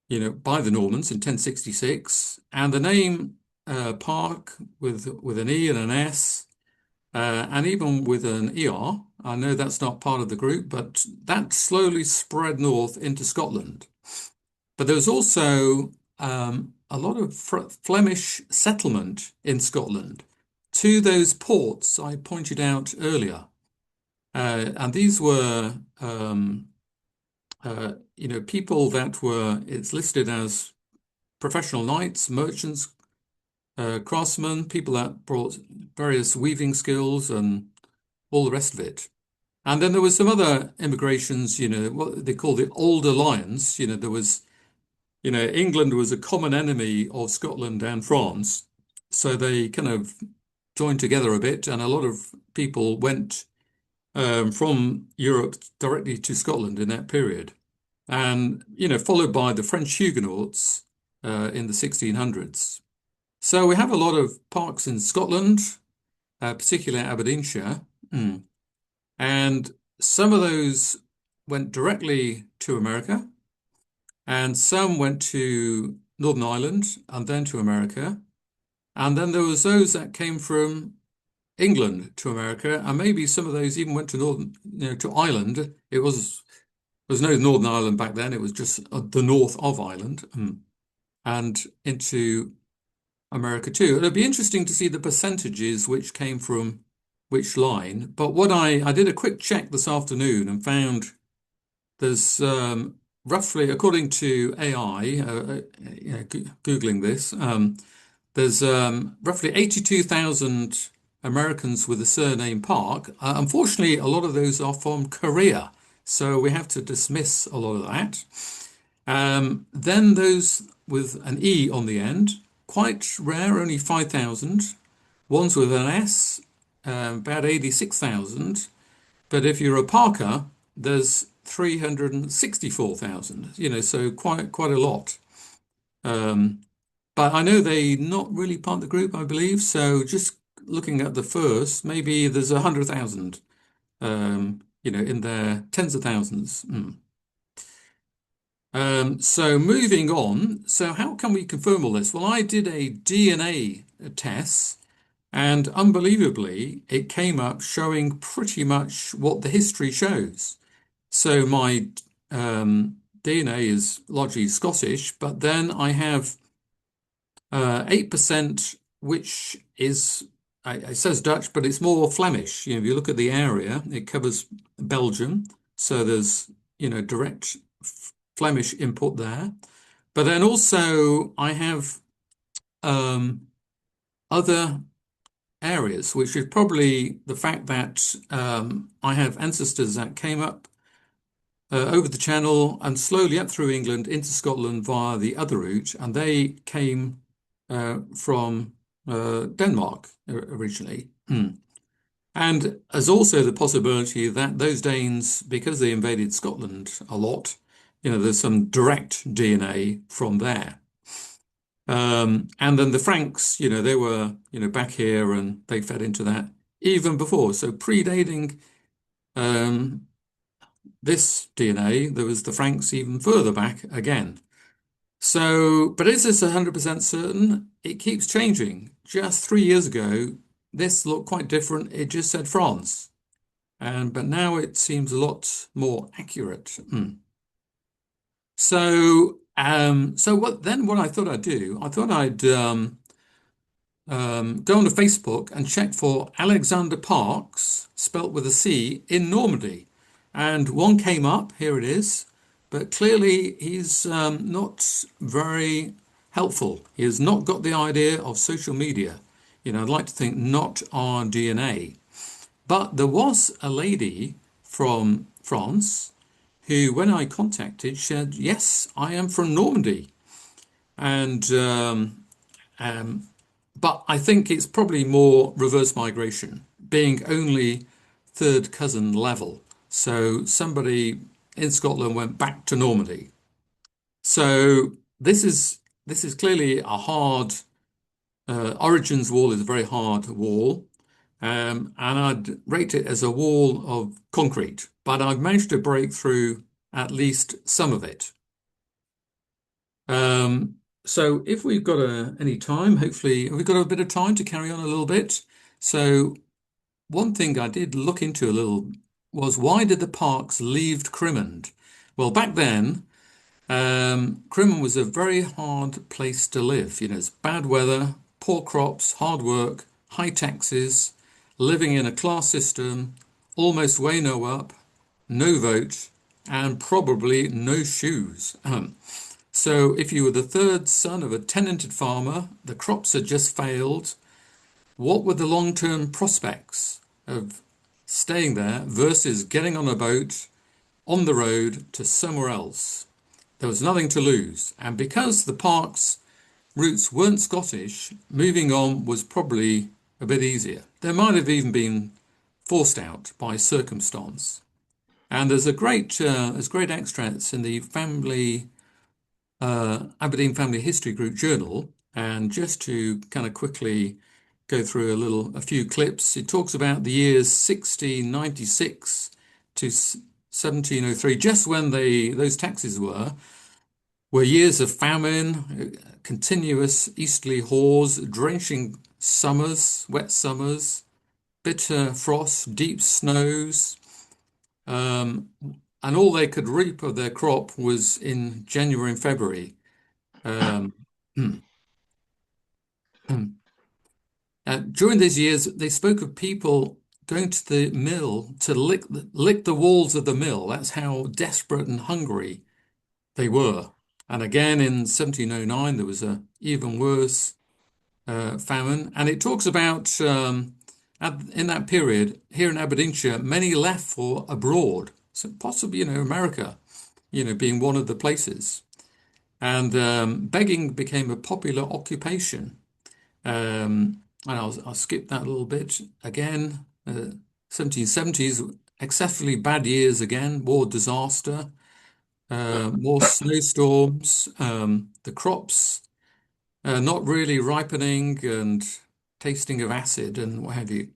the Normans in 1066, and the name Park with an E and an S, and even with an ER. I know that's not part of the group, but that slowly spread north into Scotland. But there was also a lot of Flemish settlement in Scotland to those ports I pointed out earlier. And these were, people that were, it's listed as professional knights, merchants, craftsmen, people that brought various weaving skills and all the rest of it. And then there was some other immigrations, what they call the Old Alliance. There was, England was a common enemy of Scotland and France. So they kind of joined together a bit, and a lot of people went from Europe directly to Scotland in that period. And, followed by the French Huguenots in the 1600s. So we have a lot of parks in Scotland, particularly Aberdeenshire. And some of those went directly to America, and some went to Northern Ireland and then to America. And then there was those that came from England to America, and maybe some of those even went to Northern, to Ireland. There was no Northern Ireland back then. It was just the north of Ireland. and into America too. It'll be interesting to see the percentages which came from which line. But what I did a quick check this afternoon and found there's roughly, according to AI, Googling this, there's roughly 82,000 Americans with the surname Park. Unfortunately, a lot of those are from Korea, so we have to dismiss a lot of that. Then those with an E on the end, quite rare, only 5,000. Ones with an S, about 86,000. But if you're a Parker, there's 364,000, so quite a lot. Um, but I know they not really part of the group, I believe. So just looking at the first, maybe there's 100,000, in their tens of thousands. So moving on, so how can we confirm all this? Well, I did a DNA test, and unbelievably, it came up showing pretty much what the history shows. So my DNA is largely Scottish, but then I have 8%, which is, it says Dutch, but it's more Flemish. If you look at the area, it covers Belgium. So there's, direct Flemish input there. But then also I have other areas, which is probably the fact that I have ancestors that came up over the Channel and slowly up through England into Scotland via the other route, and they came from Denmark originally. And there's also the possibility that those Danes, because they invaded Scotland a lot, there's some direct DNA from there. And then the Franks, they were, back here and they fed into that even before. So predating this DNA, there was the Franks even further back again. So, but is this 100% certain? It keeps changing. Just 3 years ago, this looked quite different. It just said France. But now it seems a lot more accurate. So what I thought I'd do, I thought I'd go on to Facebook and check for Alexander Parks, spelt with a C, in Normandy. And one came up, here it is, but clearly he's not very helpful. He has not got the idea of social media. I'd like to think not our DNA. But there was a lady from France who, when I contacted, said, yes, I am from Normandy. And but I think it's probably more reverse migration, being only third cousin level. So somebody in Scotland went back to Normandy. So this is clearly a hard origins wall is a very hard wall, and I'd rate it as a wall of concrete. But I've managed to break through at least some of it. So if we've got any time, hopefully we've got a bit of time to carry on a little bit. So one thing I did look into a little was, why did the Parks leave Crimond? Well, back then, Crimond was a very hard place to live. It's bad weather, poor crops, hard work, high taxes, living in a class system, almost way no up, no vote, and probably no shoes. So if you were the third son of a tenanted farmer, the crops had just failed, what were the long-term prospects of staying there versus getting on a boat on the road to somewhere else? There was nothing to lose. And because the Parks' roots weren't Scottish, moving on was probably a bit easier. They might have even been forced out by circumstance. And there's great extracts in the Aberdeen Family History Group Journal. And just to kind of quickly go through a few clips, it talks about the years 1696 to 1703, just when those taxes were years of famine, continuous easterly haws, drenching summers, wet summers, bitter frosts, deep snows, um, and all they could reap of their crop was in January and February. During these years, they spoke of people going to the mill to lick the walls of the mill. That's how desperate and hungry they were. And again, in 1709, there was a even worse famine. And it talks about in that period here in Aberdeenshire, many left for abroad, so possibly America, being one of the places. And begging became a popular occupation. And I'll skip that a little bit. Again, 1770s, excessively bad years again, war disaster, more snowstorms, the crops not really ripening and tasting of acid and what have you.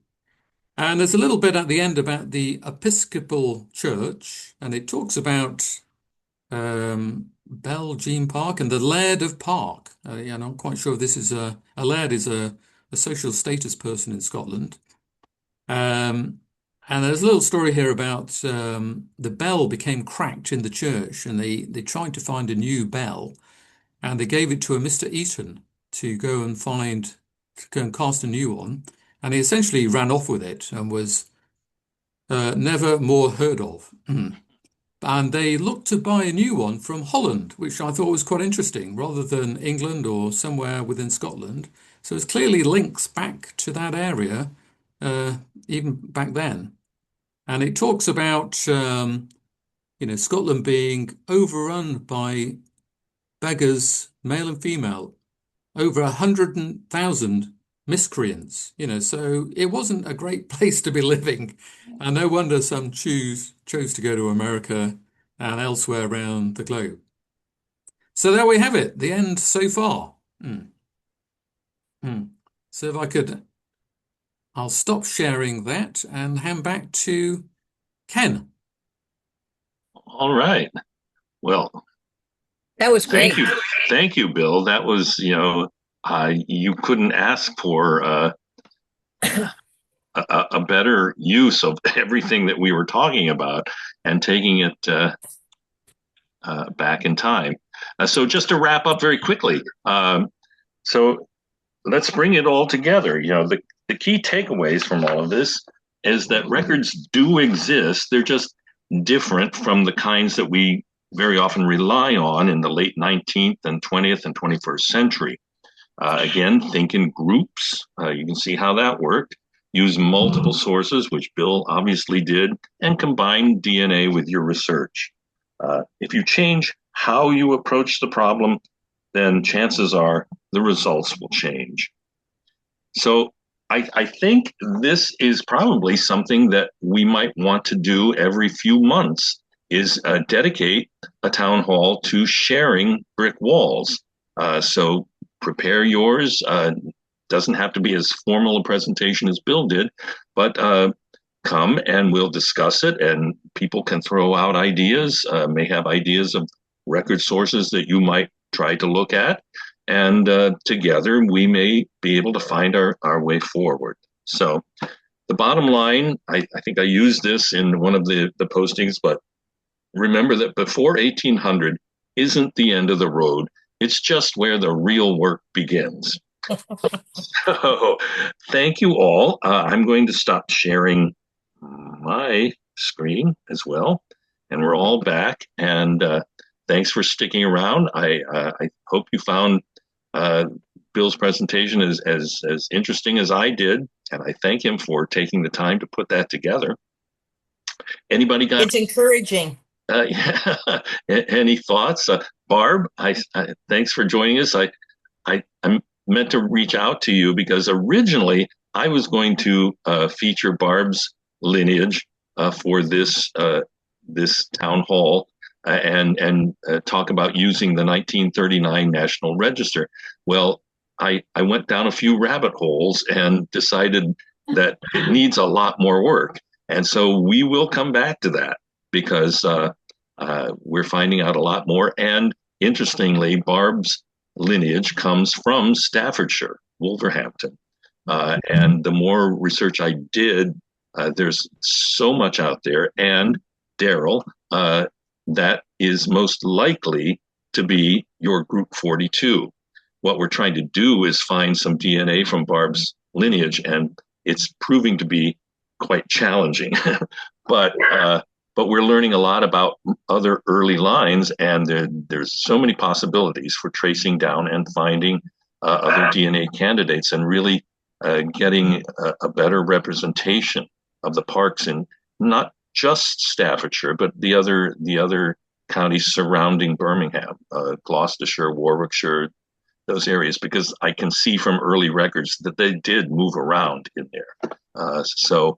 And there's a little bit at the end about the Episcopal Church, and it talks about Bell Jean Parke and the Laird of Parke. Yeah, I'm not quite sure if this is a laird is a social status person in Scotland. And there's a little story here about the bell became cracked in the church, and they tried to find a new bell, and they gave it to a Mr. Eaton to go and cast a new one, and he essentially ran off with it and was never more heard of. And they looked to buy a new one from Holland, which I thought was quite interesting, rather than England or somewhere within Scotland. So it's clearly links back to that area, even back then. And it talks about, Scotland being overrun by beggars, male and female, over 100,000 miscreants, so it wasn't a great place to be living. And no wonder some chose to go to America and elsewhere around the globe. So there we have it, the end so far. So I'll stop sharing that and hand back to Ken. All right. Well, That was great. Thank you, Bill. That was, you couldn't ask for a better use of everything that we were talking about and taking it back in time. So just to wrap up very quickly, so let's bring it all together. The key takeaways from all of this is that records do exist. They're just different from the kinds that we very often rely on in the late 19th and 20th and 21st century. Again, think in groups. You can see how that worked. Use multiple sources, which Bill obviously did, and combine DNA with your research. If you change how you approach the problem, then chances are the results will change. So I think this is probably something that we might want to do every few months, is dedicate a town hall to sharing brick walls. So prepare yours. Doesn't have to be as formal a presentation as Bill did, but come and we'll discuss it, and people can throw out ideas, may have ideas of record sources that you might try to look at, and together we may be able to find our way forward. So the bottom line, I think I used this in one of the postings, but remember that before 1800 isn't the end of the road. It's just where the real work begins. So thank you all. I'm going to stop sharing my screen as well, and we're all back. And thanks for sticking around. I hope you found Bill's presentation as interesting as I did, and I thank him for taking the time to put that together. Anybody got? It's encouraging. Yeah. Any thoughts, Barb? Thanks for joining us. I'm meant to reach out to you because originally I was going to feature Barb's lineage for this town hall and talk about using the 1939 National Register. Well, I went down a few rabbit holes and decided that it needs a lot more work. And so we will come back to that because we're finding out a lot more. And interestingly, Barb's lineage comes from Staffordshire, Wolverhampton. And the more research I did, there's so much out there. And Daryl, that is most likely to be your group 42. what we're trying to do is find some DNA from Barb's lineage, and it's proving to be quite challenging. but we're learning a lot about other early lines, and there's so many possibilities for tracing down and finding other DNA candidates, and really getting a better representation of the Parks in not just Staffordshire, but the other counties surrounding Birmingham, Gloucestershire, Warwickshire, those areas, because I can see from early records that they did move around in there. So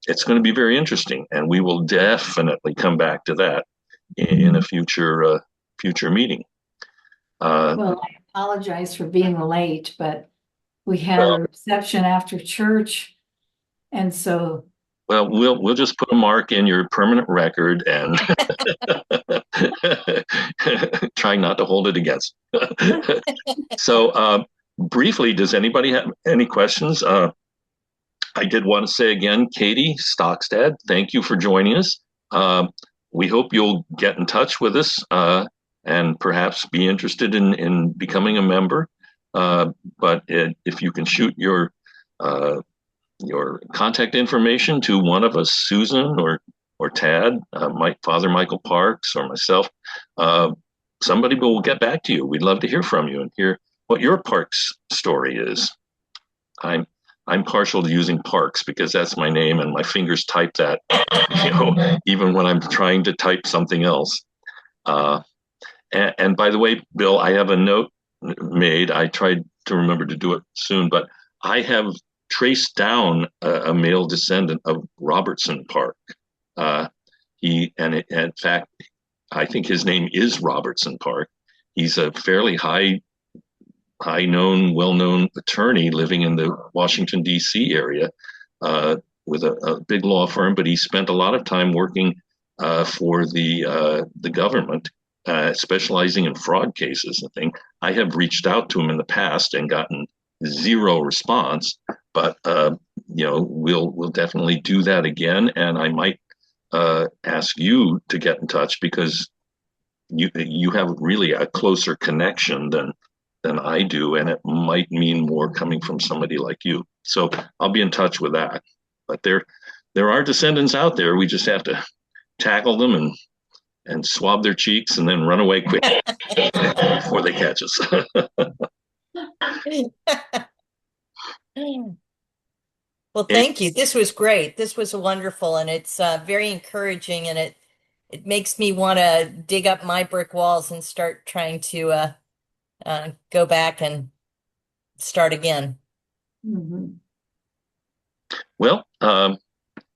it's going to be very interesting, and we will definitely come back to that in a future meeting. Well, I apologize for being late, but we had a reception after church, and so. Well, we'll just put a mark in your permanent record and try not to hold it against. So briefly, does anybody have any questions? I did want to say again, Katie Stockstad, thank you for joining us. We hope you'll get in touch with us and perhaps be interested in becoming a member. But if you can shoot your contact information to one of us, Susan or Tad, Father Michael Parks, or myself, somebody will get back to you. We'd love to hear from you and hear what your Parks story is. I'm partial to using Parks because that's my name, and my fingers type that, even when I'm trying to type something else. And by the way, Bill, I have a note made. I tried to remember to do it soon, but I have traced down a male descendant of Robertson Park. In fact, I think his name is Robertson Park. He's a fairly well-known attorney living in the Washington, D.C. area with a big law firm, but he spent a lot of time working for the government, specializing in fraud cases and things. I have reached out to him in the past and gotten zero response, but we'll definitely do that again, and I might ask you to get in touch because you have really a closer connection than I do, and it might mean more coming from somebody like you. So I'll be in touch with that. But there are descendants out there. We just have to tackle them and swab their cheeks and then run away quick before they catch us. Well, thank you. This was great. This was wonderful, and it's very encouraging, and it makes me want to dig up my brick walls and start trying to go back and start again. Mm-hmm. Well,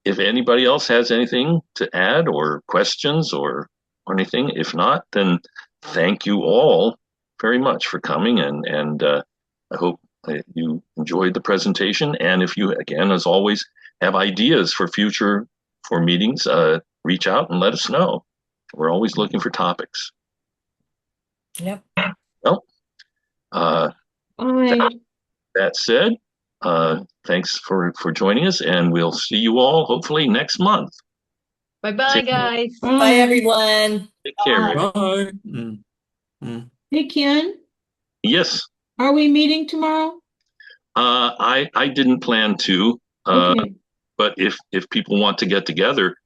if anybody else has anything to add or questions or anything, if not, then thank you all very much for coming, and I hope you enjoyed the presentation. And if you, again, as always, have ideas for meetings, reach out and let us know. We're always looking for topics. Yep. Well, that said, thanks for joining us, and we'll see you all hopefully next month. Bye-bye, guys. Bye, everyone. Take care. Bye. Hey, Ken, Yes. are we meeting tomorrow? I didn't plan to, Okay. but if people want to get together,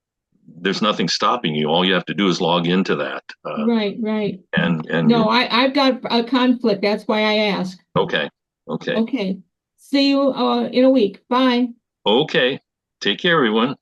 there's nothing stopping you. All you have to do is log into that. Right. And No, I've got a conflict. That's why I asked. Okay. Okay. See you in a week. Bye. Okay. Take care, everyone.